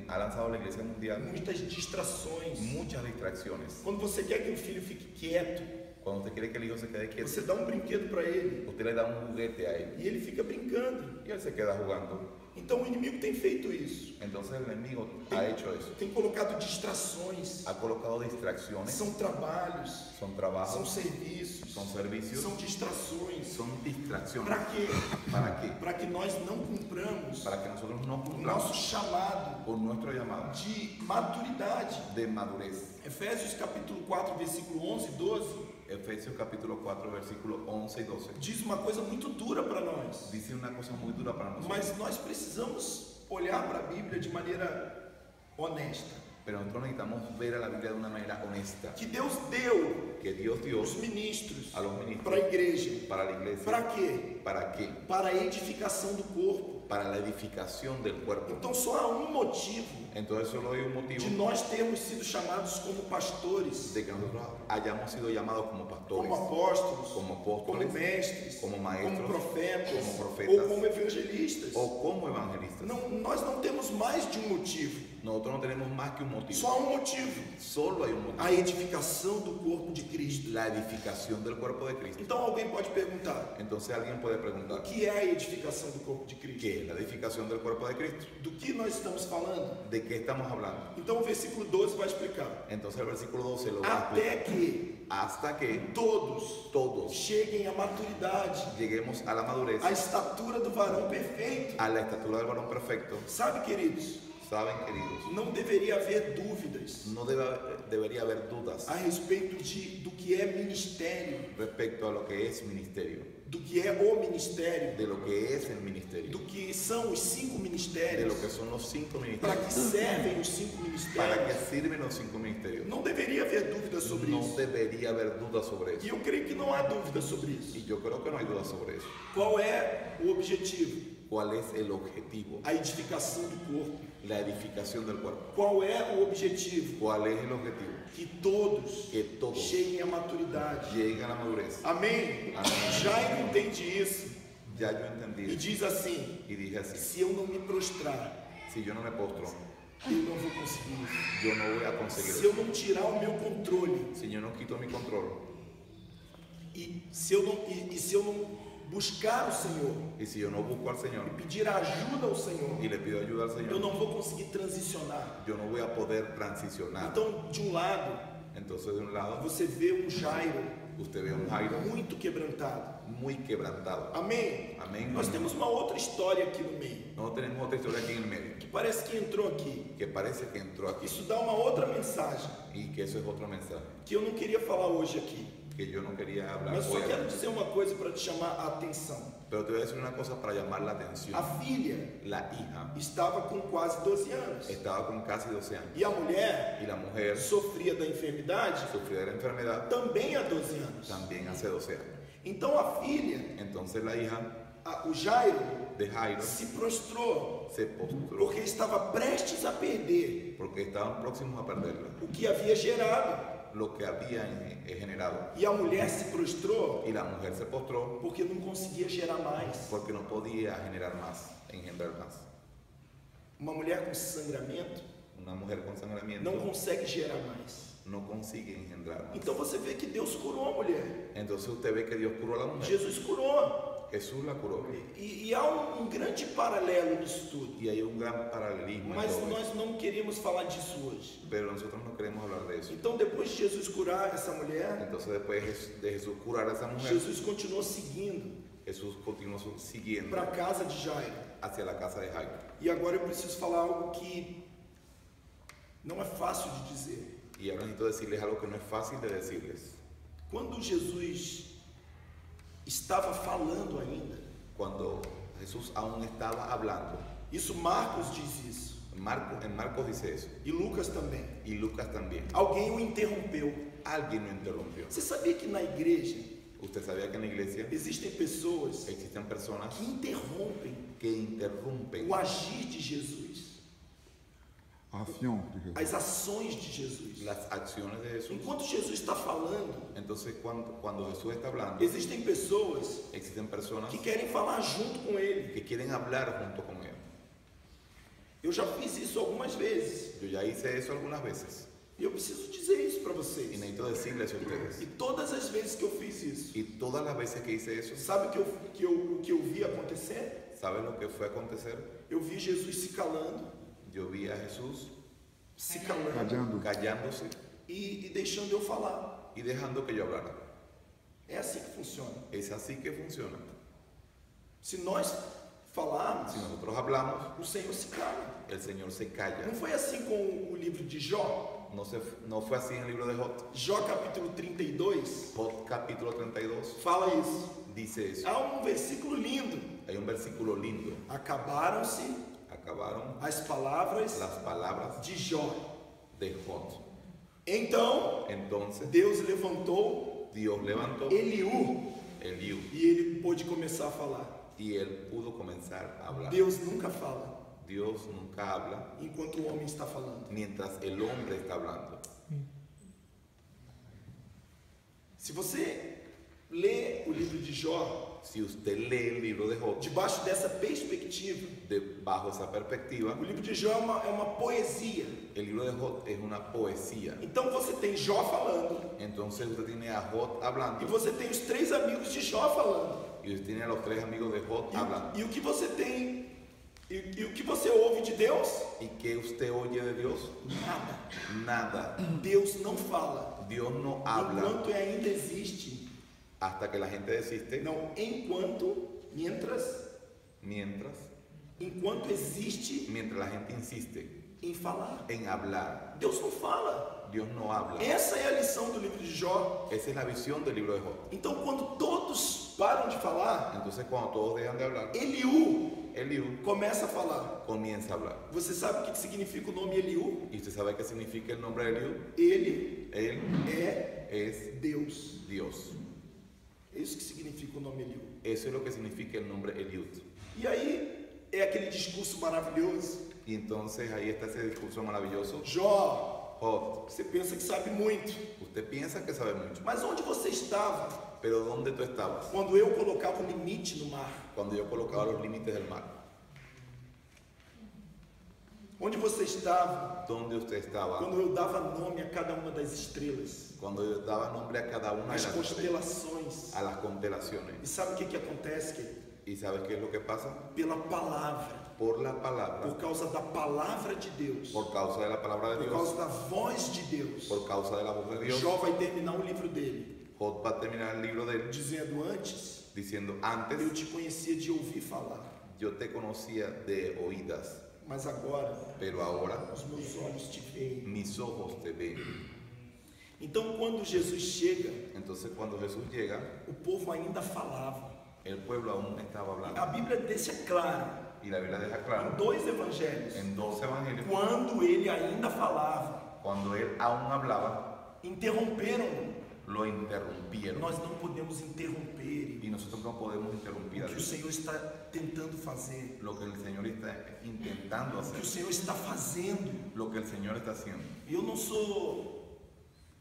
ha lanzado a la iglesia mundial muitas distrações. muchas distracciones. Quando você quer que o filho fique quieto, Cuando usted quiere que el hijo se quede quieto, você dá um brinquedo para ele usted le da un juguete a él e ele fica brincando. y él se queda jugando. Então o inimigo tem feito isso. Entonces el enemigo ha hecho eso. Tem colocado distrações. Ha colocado distracciones, São trabalhos, son são trabajos, serviços, son servicios, são distrações. son distracciones. Para quê? ¿Para qué? Para que nós não cumpramos Para que nosotros no o cumplamos nosso chamado con nuestro llamado de maturidade. de madurez. Efésios capítulo 4, versículo 11 e 12, Efesios capítulo 4, versículos 11 y 12. diz uma coisa muito dura para nós. Dice una cosa muy dura para nosotros. Mas nós precisamos olhar para a Bíblia de maneira honesta. Pero nosotros necesitamos ver a la Biblia de una manera honesta. Que Deus deu Que Dios dio os ministros a los ministros para a igreja. para la iglesia. Para quê? ¿Para qué? Para a edificação do corpo. Para la edificación del cuerpo. Então só há um motivo Entonces solo hay un motivo de nós termos sido chamados como pastores, de que nosotros hayamos sido llamados como pastores, como apóstolos, como como apóstoles, mestres, como maestros, como profetas, como profetas, ou como evangelistas. o como evangelistas. Não, nós não temos mais de um motivo. Nosotros no tenemos más que un motivo. Só há um motivo: Solo hay un motivo. a edificação do corpo de Cristo. La edificación del cuerpo de Cristo. Então alguém pode perguntar: Entonces alguien puede o preguntar, que é a edificação do corpo de Cristo? ¿qué es la edificación del cuerpo de Cristo? Do que nós estamos falando? ¿De qué estamos hablando? Então o versículo 12 vai explicar. Entonces el versículo 12 lo va a explicar. Até que Hasta que todos cheguem à maturidade, lleguemos a la madurez, à estatura do varão perfeito. a la estatura del varón perfecto. Sabe, queridos, Saben, queridos, não deveria haver dúvidas no debería haber dudas a respeito do que é ministério, respecto a lo que es ministerio, do que é o ministério, de lo que es el ministerio, do que são os 5 de ministérios, lo que son los 5 para que ministerios, servem os 5 para que ministérios. sirven los 5 ministerios. Não deveria haver dúvida sobre No isso. debería haber dudas sobre E eso. eu creio que não há dúvida sobre isso. Y yo creo que no hay dudas sobre eso. Qual é o objetivo? ¿Cuál es el objetivo? A edificação do corpo. La edificación del cuerpo. Qual é o objetivo? ¿Cuál es el objetivo? Que todos Que todos cheguem à maturidade. lleguen a la madurez. Amém? Amém. Jairo entende isso Ya yo e entendí diz assim: y dije así, se eu não me prostrar, si yo no me postro, eu não vou conseguir isso. yo no voy a conseguir Se eu eso. não tirar o meu controle Si yo no quito mi control e se eu não buscar o Senhor y si yo no busco al Señor e pedir ajuda ao Senhor, y le pido ayuda al eu Señor, não vou conseguir transicionar. yo no voy a poder transicionar. Então, de um lado, Entonces de un lado você vê um Jairo usted ve a un Jairo muito quebrantado. muy quebrantado. Amém? Amén. Nós temos uma outra história aqui no meio, No tenemos otra historia aquí en el medio que parece que entrou aqui. que parece que entró aquí Isso dá uma outra mensagem y que eso es otro mensaje que eu não queria falar hoje aqui. que yo no quería hablar Mas só hoy. quero dizer uma coisa para te chamar a atenção. Pero te voy a decir una cosa para llamar la atención. A filha La hija estava com quase 12 anos estaba con casi 12 años e a mulher y la mujer sofria da enfermidade sufrió de la enfermedad também há 12 anos. también hace 12 años. Então a filha, Entonces la hija o Jairo, de Jairo se prostrou se postró porque estava prestes a perder porque estaban próximos a perderla, o que havia gerado. lo que había generado. E a mulher se prostrou Y la mujer se postró porque não conseguia gerar mais. porque no podía generar más, engendrar más. Uma mulher com sangramento Una mujer con sangramiento não consegue gerar mais. no consigue engendrar más. Então você vê que Deus curou a mulher. Entonces usted ve que Dios curó a la mujer. Jesus curou. Jesús la curó. E há um grande paralelo nisso tudo. Y hay un gran paralelismo en Mas todo nós esto. não queremos falar disso hoje. Pero nosotros no queremos hablar de eso. Então, depois de Jesus curar essa mulher, Entonces después de Jesús curar a esa mujer, Jesus continuou seguindo Jesús continuó siguiendo para a casa de Jairo. hacia la casa de Jairo. E agora eu preciso falar algo que não é fácil de dizer. Y ahora necesito decirles algo que no es fácil de decirles. Quando Jesus estava falando ainda, Cuando Jesús aún estaba hablando, isso Marcos diz isso, en Marcos dice eso, e Lucas também. y Lucas también. Alguém o interrompeu. alguien lo interrumpió. Você sabia que na igreja ¿Usted sabía que en la iglesia existem pessoas existen personas que interrompem que interrumpen o agir de Jesus, A ação de Jesus. as ações de Jesus? las acciones de Jesús? Enquanto Jesus está falando, Entonces, cuando Jesús está hablando, existem pessoas existen personas que querem falar junto com ele. que quieren hablar junto con Él. Eu já fiz isso algumas vezes Yo ya hice eso algunas veces e eu preciso dizer isso para y vocês. necesito decirles a ustedes. E todas as vezes que eu fiz isso, Y todas las veces que hice eso, sabe o que eu vi acontecer? ¿saben lo que fue a acontecer? Eu vi Jesus se calando, Yo vi a Jesús se calando Calhando. callándose e deixando eu falar. y dejando que yo hablara. É assim que funciona. Es así que funciona. Se nós falarmos, Si nosotros hablamos, o Senhor se cala. el Señor se calla. Não foi assim com o livro de Jó? No fue así en el libro de Job. Jó capítulo 32 Job capítulo 32 fala isso. dice eso. Há um versículo lindo. Hay un versículo lindo. Acabaram-se Acabaron as palavras las palabras de Jó. de Job. Então, Entonces Deus levantou Dios levantó Eliú Eliú e ele pôde começar a falar. y él pudo comenzar a hablar. Deus nunca fala Dios nunca habla enquanto o homem está falando. mientras el hombre está hablando. Se você lê o livro de Jó Si usted lee el libro de Job debaixo dessa perspectiva, bajo esa perspectiva, o livro de Jó é uma poesia. el libro de Job es una poesía. Então você tem Jó falando Entonces usted tiene a Job e hablando você tem os três amigos de Jó falando. y usted tiene a los tres amigos de Job hablando. E o que você tem e o que você ouve de Deus? ¿Y qué usted oye de Dios? Nada. Nada. Deus não fala Dios no habla enquanto ainda existe. hasta que la gente desiste, Não, enquanto existe mientras la gente insiste em falar. en hablar. Deus não fala. Dios no habla. Essa é a lição do livro de Jó. Esa es la visión del libro de Job. Então, quando todos param de falar, Entonces cuando todos dejan de hablar, Eliú começa a falar. comienza a hablar. Você sabe o que significa o nome Eliú? ¿Y usted sabe qué significa el nombre de Eliú? Ele Él é es Deus. Dios. É isso que significa o nome Eliú. Eso es lo que significa el nombre Eliud. E aí é aquele discurso maravilhoso. Y entonces ahí está ese discurso maravilloso. Jó, Job, você pensa que sabe muito, usted piensa que sabe mucho, mas onde você estava pero ¿dónde tú estabas quando eu colocava o limite no mar? cuando yo colocaba los límites del mar? Onde você estava ¿Dónde usted estaba quando eu dava nome a cada uma das estrelas, cuando yo daba nombre a cada una de as las estrellas, constelações? a las constelaciones? E sabe o que acontece, querido? ¿Y sabes qué es lo que pasa? Pela palavra, Por la palabra, por causa da palavra de Deus, por causa de la palabra de por causa Dios, da voz de Deus, por causa de la voz de Dios, Jó vai terminar o livro dele Job va a terminar el libro de él dizendo: antes diciendo, eu antes te conhecia de ouvir falar, yo te conocía de oídas, mas agora pero ahora os meus olhos te veem. mis ojos te ven. Então, quando Jesus chega, Entonces cuando Jesús llega, o povo ainda falava. el pueblo aún estaba A hablando. Bíblia deixa claro Y la Biblia deja em claro dois evangelhos, en 12 evangelios, quando ele ainda falava, cuando él aún hablaba, interromperam. lo interrumpieron. Nós não podemos interromper Y nosotros no podemos interrumpir o a que o Dios. Senhor está tentando fazer, Lo que el Señor está intentando o que o hacer, Senhor está fazendo. lo que el Señor está haciendo. Eu não sou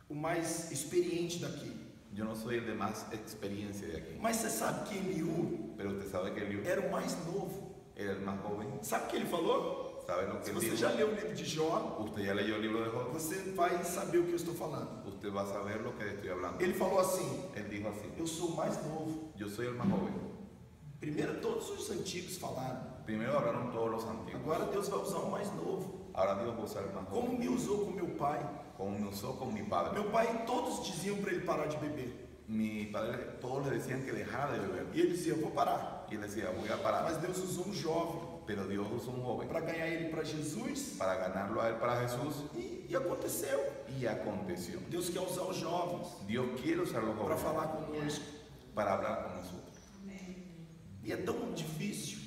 o mais experiente daqui, Yo no soy el de más experiencia de aquí, mas você sabe que Eliú pero usted sabe que Eliú era o mais novo. era el más joven. Sabe o que ele falou? ¿Sabe lo que Se él você dijo? já leu o livro de Jó, Usted ya leyó el libro de Job, você vai saber o que eu estou falando. usted va a saber lo que estoy hablando. Ele falou assim: Él dijo así, eu sou o mais novo. yo soy el más joven. Primeiro todos os antigos falaram, Primero hablaron todos los antiguos, agora Deus vai usar o mais novo. ahora Dios va a usar el más Como joven, me usou com meu pai. como me usó con mi padre. Meu pai, todos diziam para ele parar de beber. Mi padre, todos le decían que dejara de beber. E ele dizia: eu vou parar. Y él decía, voy a parar. Mas Deus usou um jovem Pero Dios usó un joven para ganhar ele para Jesus. para ganarlo a él para Jesús. E aconteceu. Y aconteció. Deus quer usar os jovens Dios quiere usar los para jóvenes falar conosco. para hablar con nosotros. E é tão difícil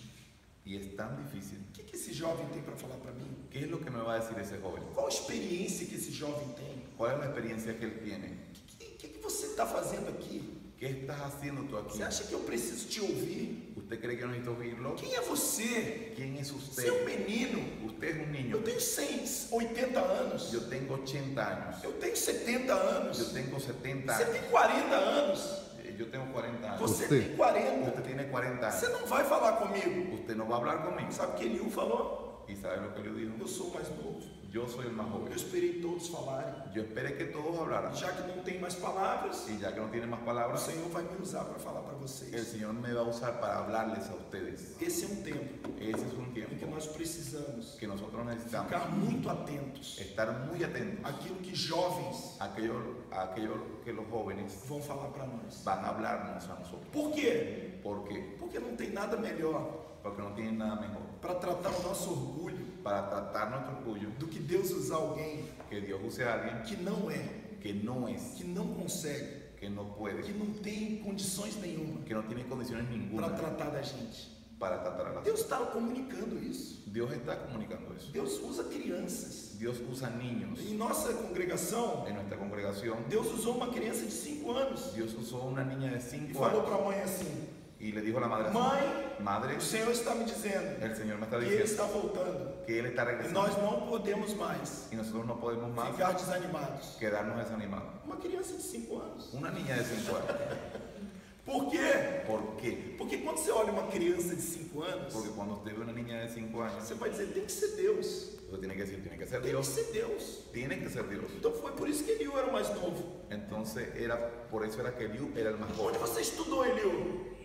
Y es tan difícil. O que esse jovem tem para falar para mim? ¿Qué es lo que me va a decir ese joven? Qual a experiência que esse jovem tem? ¿Cuál es la experiencia que él tiene? O que você está fazendo aqui? ¿Qué estás haciendo tú aquí? Você acha que eu preciso te ouvir? ¿Usted cree que yo necesito oírlo? Quem é você? ¿Quién es Você é um usted? menino. Usted es un niño. Eu tenho 180 anos. Yo tengo 80 años. Eu tenho 70 anos. Yo tengo 70 Você años. tem 40 anos. Yo tengo 40 años. Você Você. tem 40. Usted tiene 40 Você años. não vai falar comigo. Usted no va a hablar conmigo. Sabe o que Eliú falou? ¿Y sabe lo que le dijo? Eu sou mais novo. Yo soy el más joven. Eu esperei todos falarem. Yo esperé que todos hablaran. Já que não tem mais palavras, Y ya que no tiene más o palabras, Senhor vai me usar para falar para el vocês. Señor me va a usar para hablarles a ustedes. Esse é um tempo Ese es un em que tiempo nós precisamos que nosotros necesitamos ficar muito atentos estar muy atentos àquilo que jovens a aquello que los jóvenes vão falar para nós. van a hablarnos a nosotros. Por quê? ¿Por qué? Porque não tem nada melhor Porque no tienen nada mejor para tratar o nosso orgulho para tratar nuestro orgullo do que Deus usar alguém que Dios use a alguien que não é, que no es, que não consegue, que no puede, que não tem condições nenhuma que no tiene condiciones para ninguna tratar da gente. para tratar a la Deus está comunicando isso. Dios está comunicando eso. Deus usa crianças. Dios usa niños. Em nossa congregação, En nuestra congregación, Deus usou uma criança de 5 anos Dios usó una niña de e 5 falou años para a mãe assim: y le dijo a la madre, así, Mãe, madre, o Senhor está me dizendo el Señor me está que Ele diciendo está voltando que Él está e regresando nós não podemos mais y nosotros no podemos más ficar desanimados. quedarnos desanimados. Uma criança de 5 anos. Una niña de 5 años. Por quê? ¿Por qué? Porque quando você olha uma criança de 5 anos, Porque cuando usted ve una niña de 5 años, você vai dizer: tem que ser Deus. usted tiene que decir, tiene que ser Tem que Dios. ser Deus. Tiene que ser Dios. Então foi por isso que Eliú era o mais novo. Entonces por eso era que Eliú era el más Onde joven. você estudou, Eliú?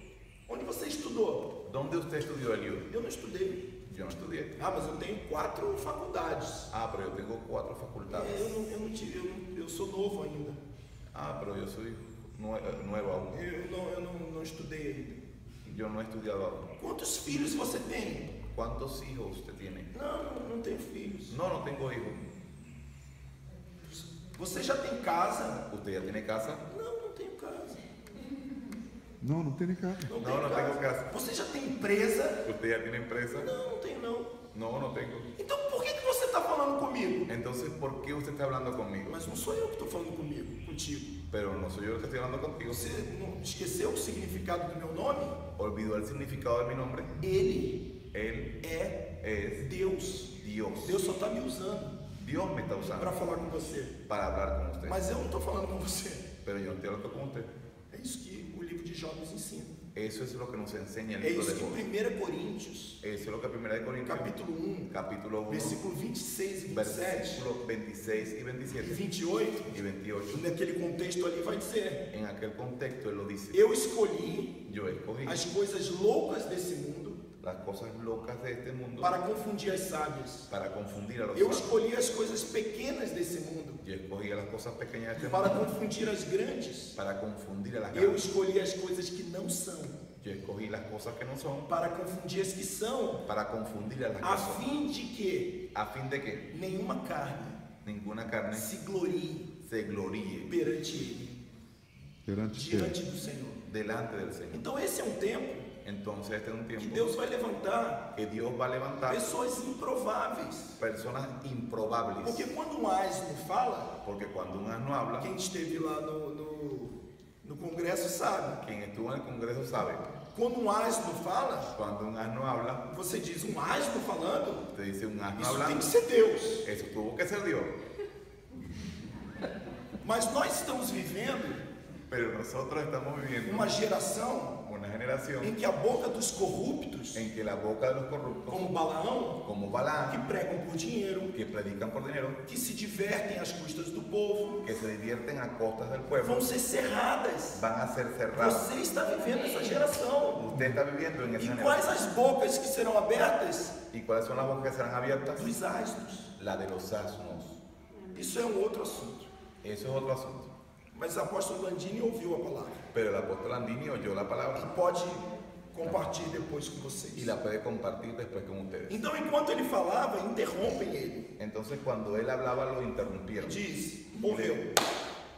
Onde você estudou? ¿Dónde usted estudió, Eliú? Eu não estudei. Yo no estudié. Ah, mas eu tenho 4 faculdades. Ah, pero yo tengo 4 facultades. Eu sou novo ainda. Ah, pero yo soy nuevo aún. Eu não estudei ainda. Yo no he estudiado aún. Quantos filhos você tem? ¿Cuántos hijos usted tiene? Não tenho filhos. No, no tengo hijos. Você já tem casa? ¿Usted ya tiene casa? Não tenho casa. Não, não tem nem cara. Não No, no tengo casa. Você já tem empresa? ¿Usted ya tiene empresa? Não tenho não. No, no tengo. Então por que você está falando comigo? Entonces, ¿por qué usted está hablando conmigo? Mas não sou eu que estou falando contigo. Pero no soy yo el que estoy hablando contigo. Você não esqueceu o significado do meu nome? Olvidó el significado de mi nombre. Ele Él é es Deus. Dios. Deus só está me usando Dios me está para usando falar com você. para hablar con usted. Mas eu não estou falando com você. Pero yo no estoy hablando con usted. É isso que o livro de Jó nos ensina. Eso es lo que nos enseña el É libro isso de que Job. 1 Coríntios, Eso es lo que 1 de Corintios, capítulo 1, capítulo 1, versículo 26 e 27 versículos 26 y e 27 28, y 28. naquele contexto ali vai dizer: En aquel contexto él lo dice. eu escolhi Yo escogí as coisas loucas desse mundo las cosas locas de este mundo para confundir as sábias. para confundir a los Eu sabios. escolhi as coisas pequenas desse mundo Yo escogí las cosas pequeñas de este para mundo confundir as grandes. para confundir a las Eu grandes. escolhi as coisas que não são Yo escogí las cosas que no son para confundir as que são, para confundir a las a que son. fim de que A fin de que nenhuma carne ninguna carne se glorie se gloríe perante Ele, Perante diante do Senhor. delante del Señor. Então esse é um tempo Entonces este es un que tiempo Deus vai levantar que Dios va a levantar pessoas improváveis. personas improbables. Porque quando um asno fala, Porque cuando un asno habla, quem esteve lá no congresso sabe. quien estuvo en el Congreso sabe, Quando um asno fala, cuando un asno habla, você diz um asno falando, usted dice un asno isso tem hablando, que ser Deus. eso tuvo que ser Dios. Mas nós estamos vivendo Pero nosotros estamos viviendo uma geração una generación em que a boca dos corruptos, en que la boca de los corruptos, como Balaão, como que Balaam, pregam por dinheiro, que predican por dinero, que se divertem às custas do povo, que se divierten a costas del pueblo, vão ser cerradas. van a ser cerrados. Você está vivendo essa geração. Usted está viviendo en esa E quais generación. as bocas que serão abertas? ¿Y cuáles son las bocas que serán abiertas? Dos asnos. La de los asnos. Isso é um outro assunto. Eso es otro asunto. Mas o apóstolo Landini ouviu a palavra Pero el apóstol Andini oyó la e palabra pode compartilhar depois com y vocês. la puede compartir después con ustedes. Então, enquanto ele falava, interrompem ele. Entonces cuando él hablaba lo E interrumpieron diz, morreu.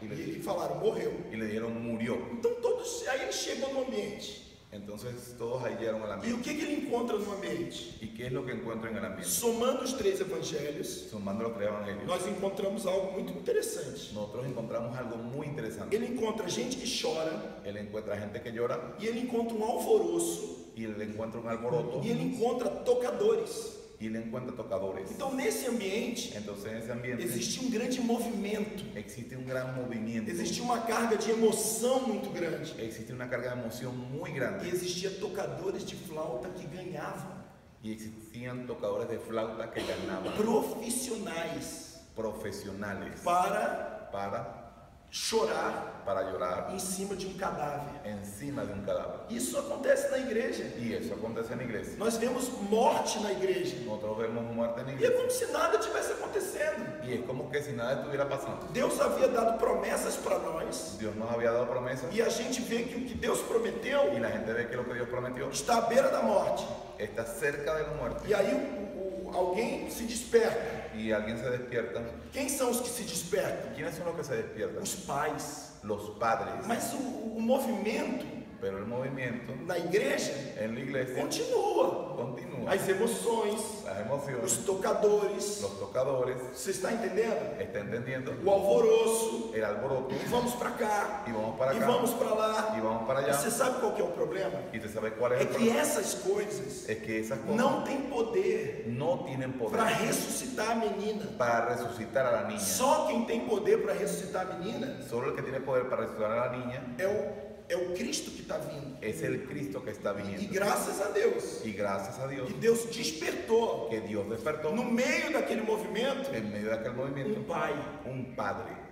y E le, eles falaram, morreu. y le dijeron murió. Então todos, aí ele chegou no ambiente. Entonces todos ahí llegaron al E o ambiente. que ele encontra no ambiente? ¿Y qué es lo que encuentro en el ambiente? Somando os 3 evangelhos, Sumando los 3 evangelios, nós encontramos algo muito interessante. nosotros encontramos algo muy interesante. Ele encontra gente que chora, Él encuentra gente que llora e ele encontra um alvoroço, y él encuentra un alboroto e ele encontra tocadores. y él encuentra tocadores. Então, nesse ambiente, Entonces en ese ambiente existia um grande movimento, existe un gran movimiento, existia uma carga de emoção muito grande, existe una carga de emoción muy e grande existia tocadores de flauta que ganhavam, y existían tocadores de flauta que ganaban, profissionais, profesionales, para chorar para llorar em cima de um cadáver. encima de un cadáver. Isso acontece na igreja. Y eso acontece en la iglesia. Nós vemos morte na igreja. Nosotros vemos muerte en la E é iglesia como se nada tivesse acontecendo. y es como que si nada estuviera pasando. Deus havia dado promessas para nós. Dios nos había dado promesas E a gente vê que o que Deus prometeu y la gente ve que lo que Dios prometió está à beira da morte. está cerca de la muerte. E aí alguém se desperta. Y alguien se despierta. Quem são os que se despertam? ¿Quiénes son los que se despiertan? Os pais. Los padres. Mas o movimento Pero el movimiento na igreja en la iglesia continua. continúa. As emoções, Las emociones, os tocadores. los tocadores, Você está entendendo? ¿está entendiendo? O alvoroço. El alboroto, E vamos para cá. y vamos para E acá, vamos para lá. y vamos para E allá. você sabe qual que é o problema? Y usted sabe cuál es É el que problema. essas coisas Es que esas cosas não têm poder no tienen para poder ressuscitar a menina. para resucitar a la niña. Só quem tem poder para ressuscitar a menina Solo el que tiene poder para resucitar a la niña é o Cristo que está vindo. es el Cristo que está E viniendo. graças a Deus, Y gracias a Dios que Deus despertou que Dios despertó no meio daquele movimento en medio de aquel movimiento pai. un padre.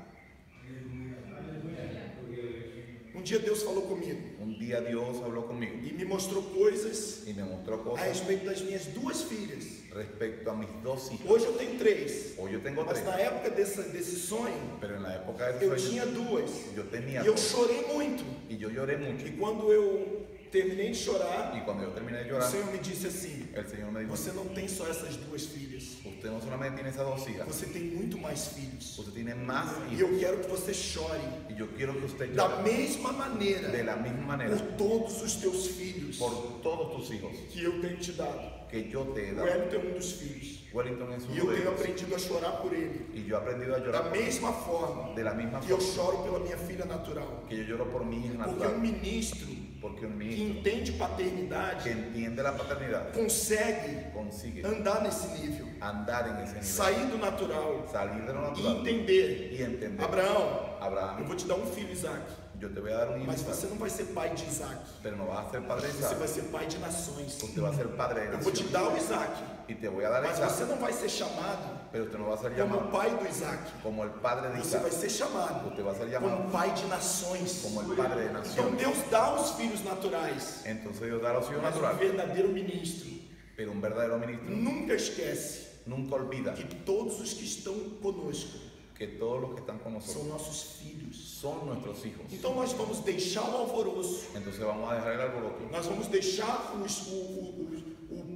Um dia Deus falou comigo Un día Dios habló conmigo e me mostrou coisas y me mostró a cosas respeito das minhas 2 filhas. respecto a mis 2 hijos. Hoje eu tenho 3, Hoy yo tengo mas 3, na época desse sonho pero en la época de eu ese tinha sueño 2 yo tenía e eu 2 chorei muito. y yo lloré mucho. E quando eu terminei de chorar, Y cuando yo terminé de o llorar, Senhor me disse assim: el Señor me dijo, você não tem só essas 2 filhas, usted no solamente tiene esas 2 hijas, você tem muito mais filhos. usted tiene más E hijos. eu quero que você chore Y yo quiero que usted da llore mesma maneira de la misma manera por todos os teus filhos por todos tus hijos que eu tenho te dado. que yo te he O dado. Wellington é um dos filhos. Wellington es E uno eu de tenho ellos. aprendido a chorar por ele. Y yo he aprendido a Da llorar por él mesma forma de la misma que eu forma choro pela minha filha natural. que yo lloro por mi hija Porque um natural. ministro Porque un que ministro entende que paternidade entiende la paternidad consegue consigue andar nesse nível, andar en ese nivel, sair do natural salir de lo e natural entender. y entender. Abraão, eu Abraham, vou te dar um filho, Isaac, yo te voy a dar un hijo, mas você não vai ser pai de Isaac, pero no vas a ser padre de você vai Isaac, ser pai de nações. usted va a ser padre de Eu vou te naciones. dar o Isaac, Y te voy a dar a mas você Isaac, não vai ser chamado pero usted no va a ser como o llamado pai do Isaac. como el padre de Você vai Isaac, ser chamado usted va a ser llamado como pai de nações. como el padre de Então naciones. Deus dá os filhos naturais, Entonces Dios da a los hijos mas o naturales, verdadeiro ministro pero un verdadero ministro nunca esquece nunca olvida que todos os que estão conosco que todos los que están con são nosotros nossos filhos. son nuestros hijos. Então nós vamos deixar o alvoroço, Entonces vamos a dejar el alboroto, nós vamos deixar o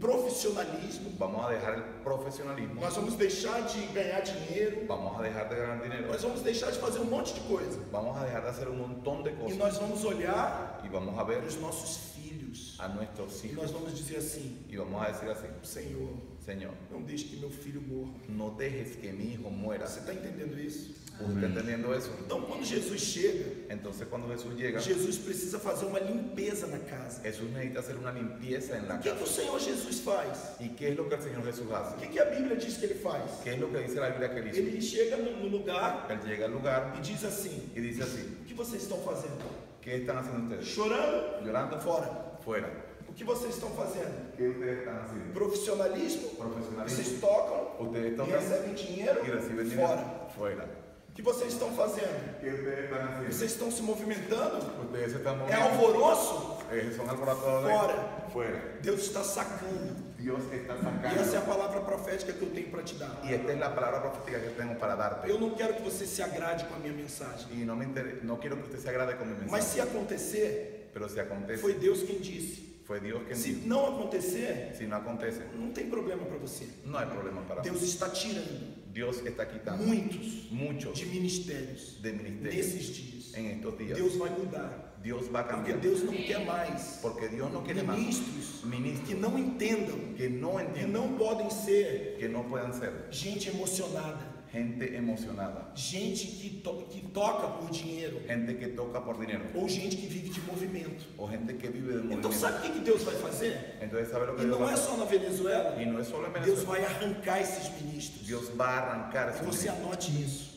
profissionalismo, vamos a dejar el profesionalismo, nós vamos deixar de ganhar dinheiro, vamos a dejar de ganar dinero, nós vamos deixar de fazer um monte de coisa vamos a dejar de hacer un montón de e cosas nós vamos olhar y vamos a ver para os nossos filhos a nuestros e hijos nós vamos dizer assim: y vamos a decir así, Senhor, Señor, não deixe que meu filho morra. no dejes que mi hijo muera. Você está entendendo isso? ¿Usted está entendiendo eso? Então quando Jesus chega, Entonces cuando Jesús llega, Jesus precisa fazer uma limpeza na casa. Jesús necesita hacer una limpieza en la O que o casa. Senhor Jesus faz? ¿Y qué es lo que el Señor Jesús O hace? que a Bíblia diz que ele faz? ¿Qué es lo que dice la Biblia que él hizo? Ele chega no lugar Él llega al lugar e diz assim: y dice así, o que vocês estão fazendo? ¿qué están haciendo ustedes? Chorando? ¿Llorando? Fora. Fuera. O que vocês estão fazendo? ¿Qué ustedes están haciendo? Profissionalismo? Profesionalismo. Vocês tocam Ustedes e tocan recebem dinheiro? y reciben dinero. Fora. Fuera. O que vocês estão fazendo? ¿Qué ustedes están haciendo? Vocês estão se movimentando? Ustedes se están É moviendo. alvoroço? Son alborotadores. Fora. Fuera. Deus está sacando. Dios está E essa é a sacando. palavra profética que eu tenho para te dar. Y esta es la palabra profética que tengo para darte. Eu não quero que você se agrade com a minha mensagem. Y no quiero que usted se agrade con mi Mas mensaje. se acontecer, Pero si acontece, foi Deus quem disse. fue Dios quien Se dijo. não acontecer, Si no acontece, não tem problema para você. no hay problema para mí. Deus está tirando Dios está quitando muitos muchos de ministérios de ministerios nesses dias. en estos días. Deus vai mudar Dios va a Porque cambiar. Deus não quer mais Porque Dios no quiere más ministros que ministros não entendam, que no que entiendan, não podem ser que no puedan ser gente emocionada, gente emocionada, gente que toca por dinheiro, gente que toca por dinero ou gente que vive de movimento. o gente que vive de Então movimiento. sabe o que Deus vai fazer? Entonces, ¿sabe lo que E Dios não va a é hacer? só na Venezuela. Y no es solo en Deus Venezuela. vai arrancar esses ministros. Dios va a arrancar E esos você ministros. anote isso.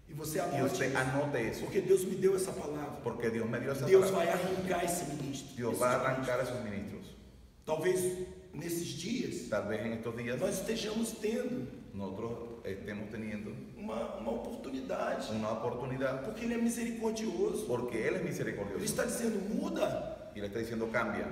E você Y anote usted isso. anote eso, Porque Deus me deu essa palavra. porque Dios me dio esa Deus palabra. vai arrancar esse ministro. Dios esses va a ministros. arrancar esos ministros. Talvez nesses dias Tal vez en estos días nós estejamos tendo nosotros estemos teniendo uma oportunidade. una oportunidad, Porque Ele é misericordioso. porque Él es Ele misericordioso está dizendo, muda. y le está diciendo cambia,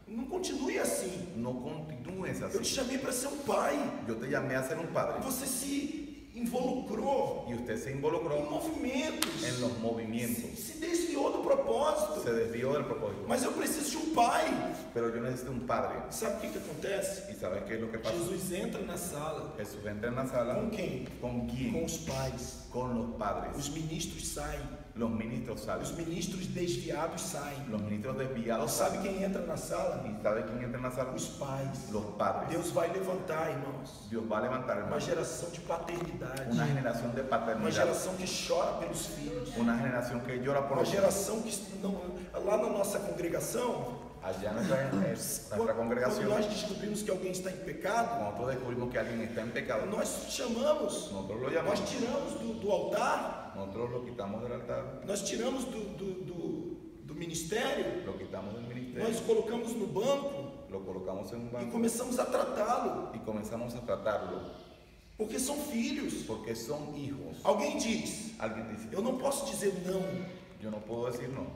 Não continue assim. no continúes Eu te así. chamei para ser um pai. Yo te llamé a ser un padre Você se involucrou y usted se em involucró movimentos. en los movimientos, Se desviou do propósito. se desvió del propósito. Mas eu preciso de um pai. Pero yo necesito un padre. Sabe o que acontece? ¿Y sabes qué es lo que pasa? Jesus entra na sala. Jesús entra en la sala. Com quem? ¿Con Com quién? os pais. Con los padres. Os ministros saem. Los ministros Os salen. ministros desviados saem. Los ministros desviados Sabe salen. quem entra na sala? ¿Y sabe quién entra en la sala? Os pais. Los padres. Deus vai levantar, irmãos, Dios va a levantar, uma hermano, geração de paternidade. una generación de Uma paternidad, geração que chora pelos filhos. una generación que llora por Uma los hijos. geração que não, lá na nossa congregação, Allá en nuestra quando congregación, nós descobrimos que alguém está em pecado, cuando nosotros descubrimos que alguien está en pecado, nós chamamos, nosotros lo nós llamamos, tiramos do altar, nosotros lo quitamos del altar, nós tiramos do ministério, lo quitamos del nós ministerio, colocamos no banco lo colocamos en un e banco começamos a tratá-lo, y comenzamos a tratarlo, porque são filhos. porque son hijos. Alguém diz, Alguien dice, eu não posso dizer não yo no puedo decir no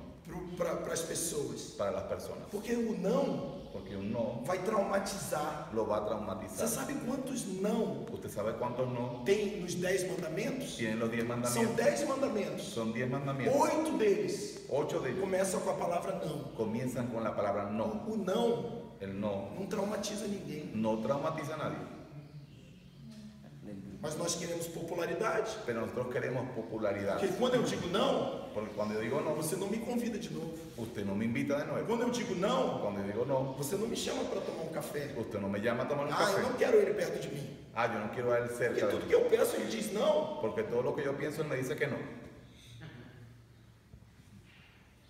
para as pessoas, para las personas, porque o não porque un no vai traumatizar. lo va a Você traumatizar. sabe quantos não ¿Usted sabe cuántos no tem nos 10 mandamentos? tienen los 10 São mandamientos? 10 mandamentos. Son 10 mandamientos. 8 deles 8 de ellos começam com a palavra não. comienzan con la palabra no. O não El no não traumatiza ninguém. no traumatiza a nadie, Mas nós queremos popularidade. pero nosotros queremos popularidad. Porque quando eu digo não, Porque cuando yo digo no, você não me convida de novo. usted no me invita de nuevo. Quando eu digo não, Cuando yo digo no, você não me chama para tomar um café. usted no me llama a tomar un Ah, eu café. não quero ele perto de mim. Ah, yo no quiero a él Porque cerca de tudo mí. que eu peço ele diz não. Porque todo lo que yo pienso él me dice que no.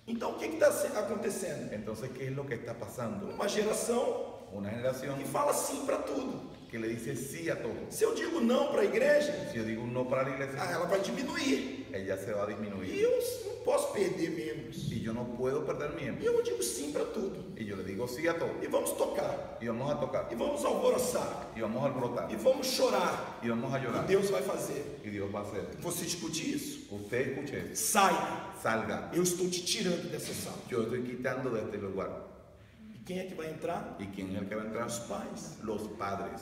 Então o que está acontecendo? Entonces, ¿qué es lo que está pasando? Uma geração Una generación que fala sim para tudo. que le dice sí a todo. Se eu digo não para a igreja, Si yo digo un no para la iglesia, ela vai diminuir. ella se va a E disminuir. eu não posso perder membros. Y yo no puedo perder E miembros. eu digo sim para tudo. Y yo le digo sí a todo. E vamos tocar. Y vamos a tocar. E vamos alvoroçar. Y vamos a alborotar. E vamos chorar. Y vamos a E llorar. Deus vai fazer. Y Dios va a hacer. Você escute isso. Usted escuche esto. Saia. Salga. Eu estou te tirando dessa sala. Yo estoy quitando de este lugar. E quem é que vai entrar? ¿Y quién es el que va a entrar? Os pais. Los padres.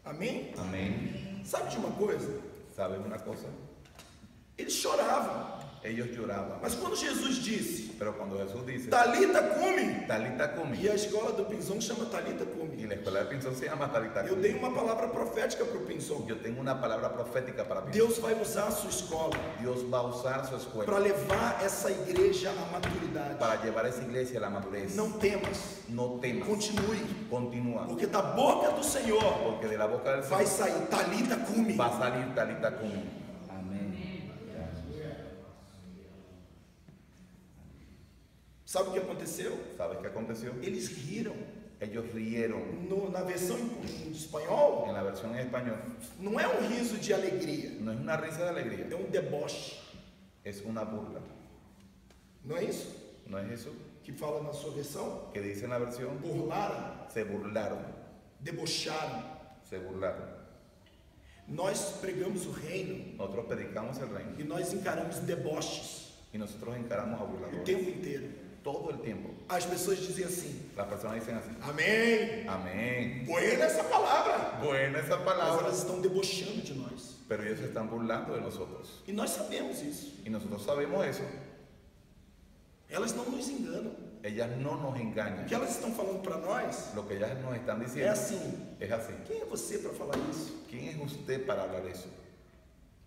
Amém? Amén. Sabe de uma coisa? ¿Sabes una cosa? Eles choravam. Ellos lloraban. Mas quando Jesus disse, Pero cuando Jesús dice, Talita cumi, Talita Kumi, e a escola do Pinzão chama Talita y Kumi. la escuela de Pinzón se llama Talita Eu Kumi, dei uma palavra profética para o Pinzão. yo tengo una palabra profética para Pinzón. Deus vai usar a sua escola Dios va a usar su para escuela levar essa igreja à maturidade. para llevar a esa iglesia a la madurez. Não temas, No temas, continue, continúa, porque da boca do Senhor porque de la boca del vai Señor sair Talita Kumi. va a salir Talita Kumi. Sabe o que aconteceu? ¿Sabes qué aconteció? Eles riram. Ellos rieron. Na versão em espanhol, En la versión en español, não é um riso de alegria, no es una risa de alegría, é um deboche. es una burla. Não é isso? ¿No es eso? Que fala na sua versão? Que dice en la versión, Burlaram, se burlaron, debocharam. se burlaron. Nós pregamos o reino Nosotros predicamos el reino e nós encaramos deboches y nosotros encaramos a o burladores tempo inteiro. todo el tiempo. As pessoas dizem assim: Las personas dicen así, Amém. amén, Buena essa palavra. buena esa Mas palabra, elas estão debochando de nós. pero ellos se están burlando de nosotros. E nós sabemos isso. Y nosotros sabemos eso. Elas não nos enganam. Ellas no nos O engañan. que elas estão falando para nós Lo que ellas nos están é diciendo assim: es así. quem é você para falar isso? ¿Quién es usted para hablar eso?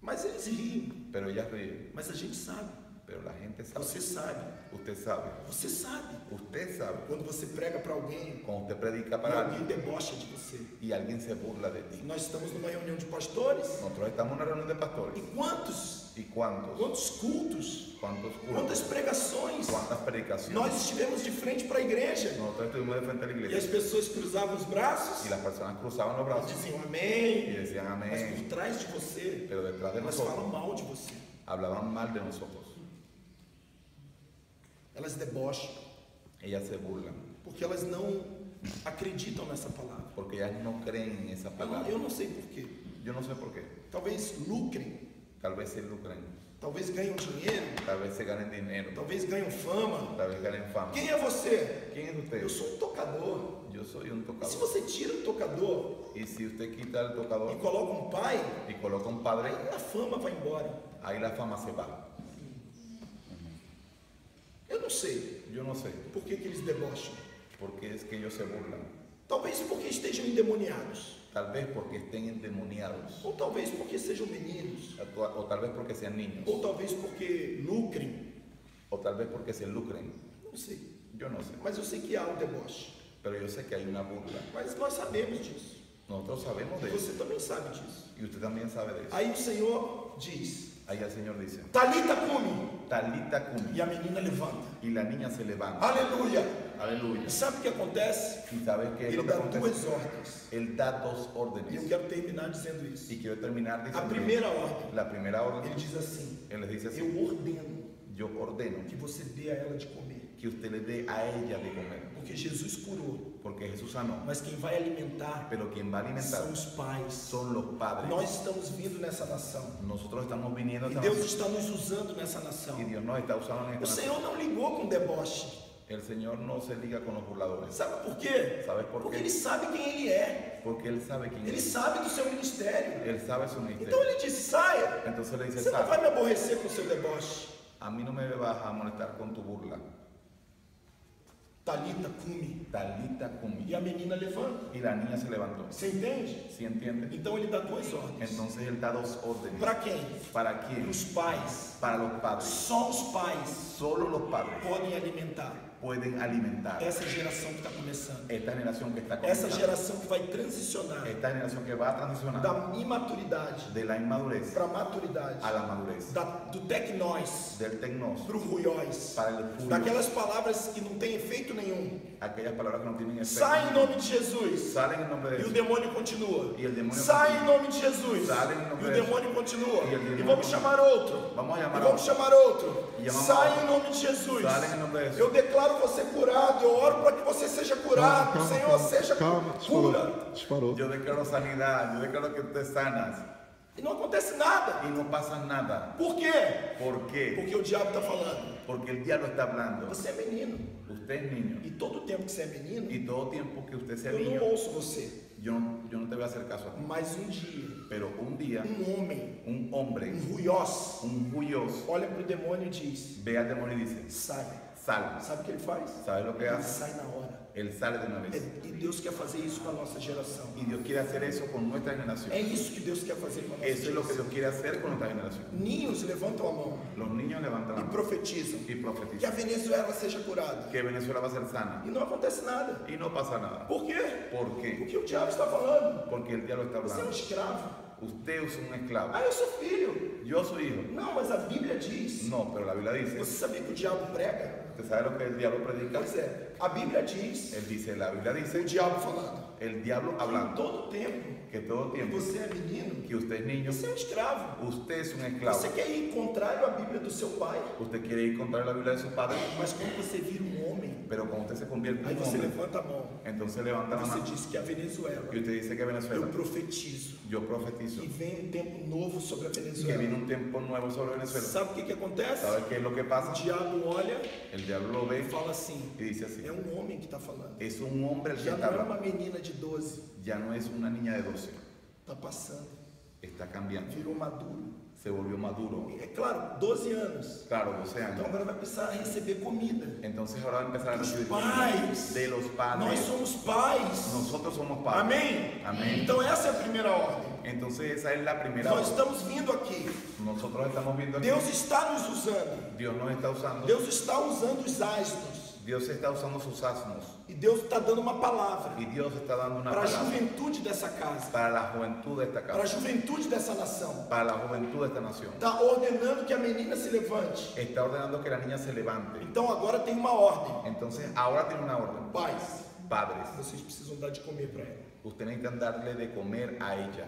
Mas eles riem. Pero ellas ríen. Mas a gente sabe. Pero la gente sabe. Você sabe. Usted sabe. Você sabe. Usted sabe. Quando você prega para alguém Cuando usted predica e para alguém alguien debocha de você. y alguien se burla de ti. Nós estamos numa reunião de pastores. Nosotros estamos en una reunión de E pastores. quantos ¿Y cuántos? cultos, ¿Cuántos quantas cultos? pregações ¿Cuántas predicaciones? nós estivemos de frente para a igreja. Nosotros estuvimos de frente a la E as iglesia pessoas cruzavam os braços y las personas cruzaban los e brazos diziam y amém. decían Mas amén. por trás de você, Pero detrás de elas falam nosotros mal de você. hablaban mal de nosotros. Elas debocham, Ellas se burlan porque elas não acreditam nessa palavra. porque ellas no creen en esa palabra. Eu não sei porquê. Yo no sé por qué. Talvez lucrem, Tal vez se lucren, talvez ganhem dinheiro, tal vez se ganen dinero, talvez ganhem fama. tal vez ganen fama. Quem é você? ¿Quién es usted? Eu sou um tocador. Yo soy un E se tocador. você tira o tocador Y si usted quita el e tocador coloca um pai, y coloca un padre, aí a fama vai embora. ahí la fama se va. Eu não sei Yo no sé por que eles debocham. por qué es que ellos se burlan. Talvez porque estejam endemoniados. Tal vez porque estén endemoniados, Ou talvez porque sejam meninos. o tal vez porque sean niños, Ou talvez porque lucrem. o tal vez porque se lucren. Não sei. Yo no sé, Mas eu sei que há o deboche. pero yo sé que hay una burla. Mas nós sabemos disso. Nosotros sabemos E de você eso também sabe disso. y usted también sabe de eso. Aí o Senhor diz: Ahí el Señor dice, Talita cumi. Talita cum, E a menina levanta. y la niña se levanta. Aleluia. Aleluya. E sabe o que acontece? ¿Y sabes qué es Ele lo que dá acontece? duas ordens. Él da dos E eu órdenes. quero terminar dizendo isso. Y quiero terminar A diciendo primeira ordem, la primera orden. ele diz assim: Él les dice así, Eu ordeno yo ordeno que você dê a ela de comer. que usted le dé a ella de comer, Porque Jesus curou. porque Jesús sanó, Mas quem vai alimentar pero quien va a alimentar são os pais. son los padres. Nós estamos vindo nessa nação. Nosotros estamos viniendo a E esta Deus nación, está nos usando nessa nação. y Dios nos está usando en O esta nación. Senhor não ligou com deboche. El Señor no se liga con los burladores. Sabe por quê? ¿Sabes por Porque qué? Ele sabe quem Ele é. Porque Él sabe quién Ele es. sabe do seu ministério. Él sabe su Então ministerio. Ele disse: saia. Entonces le dice, Você não vai sal, me aborrecer com o seu deboche. a mí no me vas a molestar con tu burla. Talita cumi. Talita cumi. E a menina levanta. Y la niña se levantó. Você entende? ¿Sí entiende? Então Ele dá duas ordens. Entonces Él da dos órdenes. Para quem? ¿Para quién? Para os pais. Para los padres. Só os pais Solo los padres podem alimentar pueden alimentar essa geração que está começando. esta generación que está Essa comenzando. geração que vai transicionar Esta generación que va a transicionar da imaturidade de la inmadurez para a maturidade, a la madurez, do tecnós del tecnos para o ruiós, para el furio, daquelas palavras que não têm efeito nenhum. aquellas palabras que no tienen efecto. Sai em nome de Jesus. Salen en nombre de E o Jesús. demônio continua. E o demônio Sai continua. em nome de Jesus. Sai em nome E o de demônio continua. E o demônio E vamos continua. chamar outro. Vamos a E llamar a vamos otro. chamar outro. E chamamos Sai outro. em nome de Jesus. Sai em nome de Jesus. Eu declaro você curado. Eu oro para que você seja curado. Senhor, seja calma, cura. disparou. Yo declaro sanidad, yo declaro que usted sanas E não acontece nada. y no pasa nada. Por quê? ¿Por qué? Porque o diabo está falando. Porque el diablo está hablando. Você é menino. Usted es niño E todo tempo que você é menino, y todo tiempo que usted sea eu niño, não ouço você. yo no te voy a hacer caso a ti. Mas um dia, Pero un día, homem, un hombre, ruiós, un juios, olha para o demônio e diz: ve al demonio y dice, sai. sal. Sabe o que ele faz? ¿Sabe lo que Ele hace? sai na hora. Él sale de una vez. E Deus quer fazer isso com a nossa geração. Y Dios quiere hacer eso con nuestra generación. É isso que Deus quer fazer com a nossa Eso es lo que geração. Dios quiere hacer con nuestra generación. Ninhos levantam a mão Los niños levantan la e mano profetizam y que a profetizan Venezuela seja curada. que Venezuela va a ser sana. E não acontece nada. Y no pasa nada. Por quê? ¿Por qué? Porque o diabo está falando. Porque el diablo está Você é um hablando. escravo. Usted es un esclavo. Ah, eu sou filho. Yo soy hijo. Não, mas a Bíblia diz. No, pero la Biblia dice, Você sabia que o diabo prega? ¿usted sabe lo que el diablo predica? Pois é, a Bíblia diz. Él dice, la Biblia O dice, diabo falando. el diablo Em hablando, todo tempo que todo que tiempo você é menino, que usted es niño, você é um escravo. usted es un esclavo. Você quer ir contrário à Bíblia do seu pai, Usted quiere ir contra la Biblia de su padre, mas quando você vira um homem, pero cuando usted se convierte aí en un você hombre, levanta a mão. entonces levanta la Você mano diz que a Venezuela, y usted dice que Venezuela, eu profetizo, yo profetizo que vem um tempo novo sobre a que viene Venezuela. un tiempo nuevo sobre Venezuela. Sabe o que acontece? ¿Sabe qué es lo que O pasa? diabo olha El diablo lo e ve fala assim: y dice así, é um homem que está falando. es un hombre el que Já está não é hablando, uma menina de 12, ya no es una niña de 12, está passando, está cambiando, virou maduro. se volvió maduro. É claro, 12 anos. Claro, 12 Então años. agora vai precisar receber comida. Entonces ahora va a empezar a Dos recibir pais. de los Nós padres. somos pais. Nosotros somos padres. Amém? Amém. Então essa é a primeira ordem. Entonces esa es la primera Nós orden. estamos vindo aqui. Nosotros estamos viendo aquí. Deus está nos usando. Dios nos está usando. Deus está usando os asnos. Dios está usando sus asnos. E Deus está dando uma palavra Y Dios está dando una para a palabra juventude dessa casa, para la juventud de esta para a casa, juventude dessa nação. para la juventud de esta nación. Está ordenando que a menina se levante. Está ordenando que la niña se levante. Então agora tem uma ordem. Entonces ahora tiene una orden. Pais, Padres, vocês precisam dar de comer para ela. ustedes necesitan darle de comer a ella.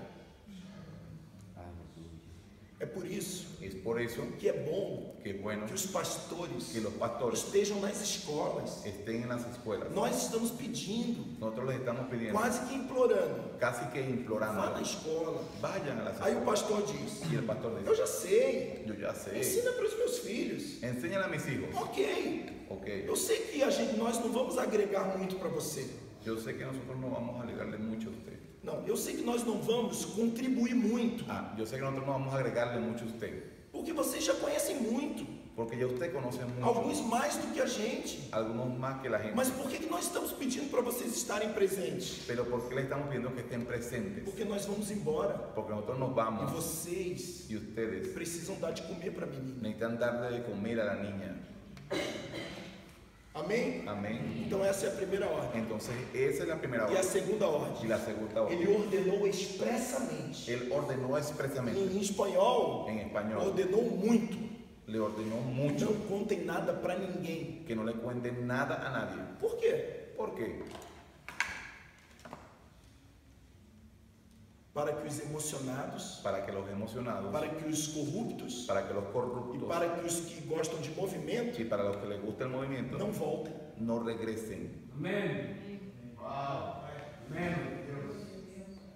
É por isso Es por eso que é bom que es bueno que os pastores que los pastores estejam nas escolas. estén en las escuelas. Nós estamos pedindo, Nosotros les estamos pidiendo, quase que implorando, casi que vá implorando, na escola. vayan a las Aí o escuelas. pastor diz, Y el pastor eu dice, já sei, yo ya sé, ensina para os meus filhos. enséñale a mis hijos. Ok, Ok, eu sei que nós não vamos agregar muito para você. yo sé que nosotros no vamos a agregarle mucho a usted. Não, eu sei que nós não vamos contribuir muito, Yo sé que nosotros no vamos a agregarle mucho a usted, porque vocês já conhecem muito, porque ya usted conoce mucho, alguns mais do que a gente. algunos más que la gente. Mas por que nós estamos pedindo para vocês estarem presentes? Pero ¿por qué le estamos pidiendo que estén presentes? Porque nós vamos embora Porque nosotros nos e vamos vocês y ustedes precisam dar de comer para a menina. necesitan darle de comer a la niña. Amém? Amén. Então essa é a primeira ordem. Entonces, esa es la primera E a orden. segunda Y ordem, la segunda orden. ele ordenou expressamente. Él ordenó expresamente, Em espanhol, en español, ordenou muito. le ordenó mucho Não contem nada para ninguém. que no le cuenten nada a nadie. Por quê? ¿Por qué? Para que os emocionados, Para que los emocionados, para que os corruptos para que los e corruptos para que os que gostam de movimento y para los que les gusta el movimiento não voltem. no regresen. Amém. Amém.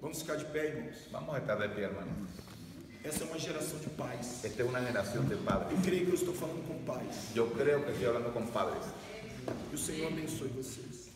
Vamos ficar de pé, irmãos. Vamos a estar de pie, hermano. Essa é uma geração de pais. Esta es una generación de padres. Eu creio que eu estou falando com pais. Yo creo que estoy hablando con padres. Que o Senhor abençoe vocês.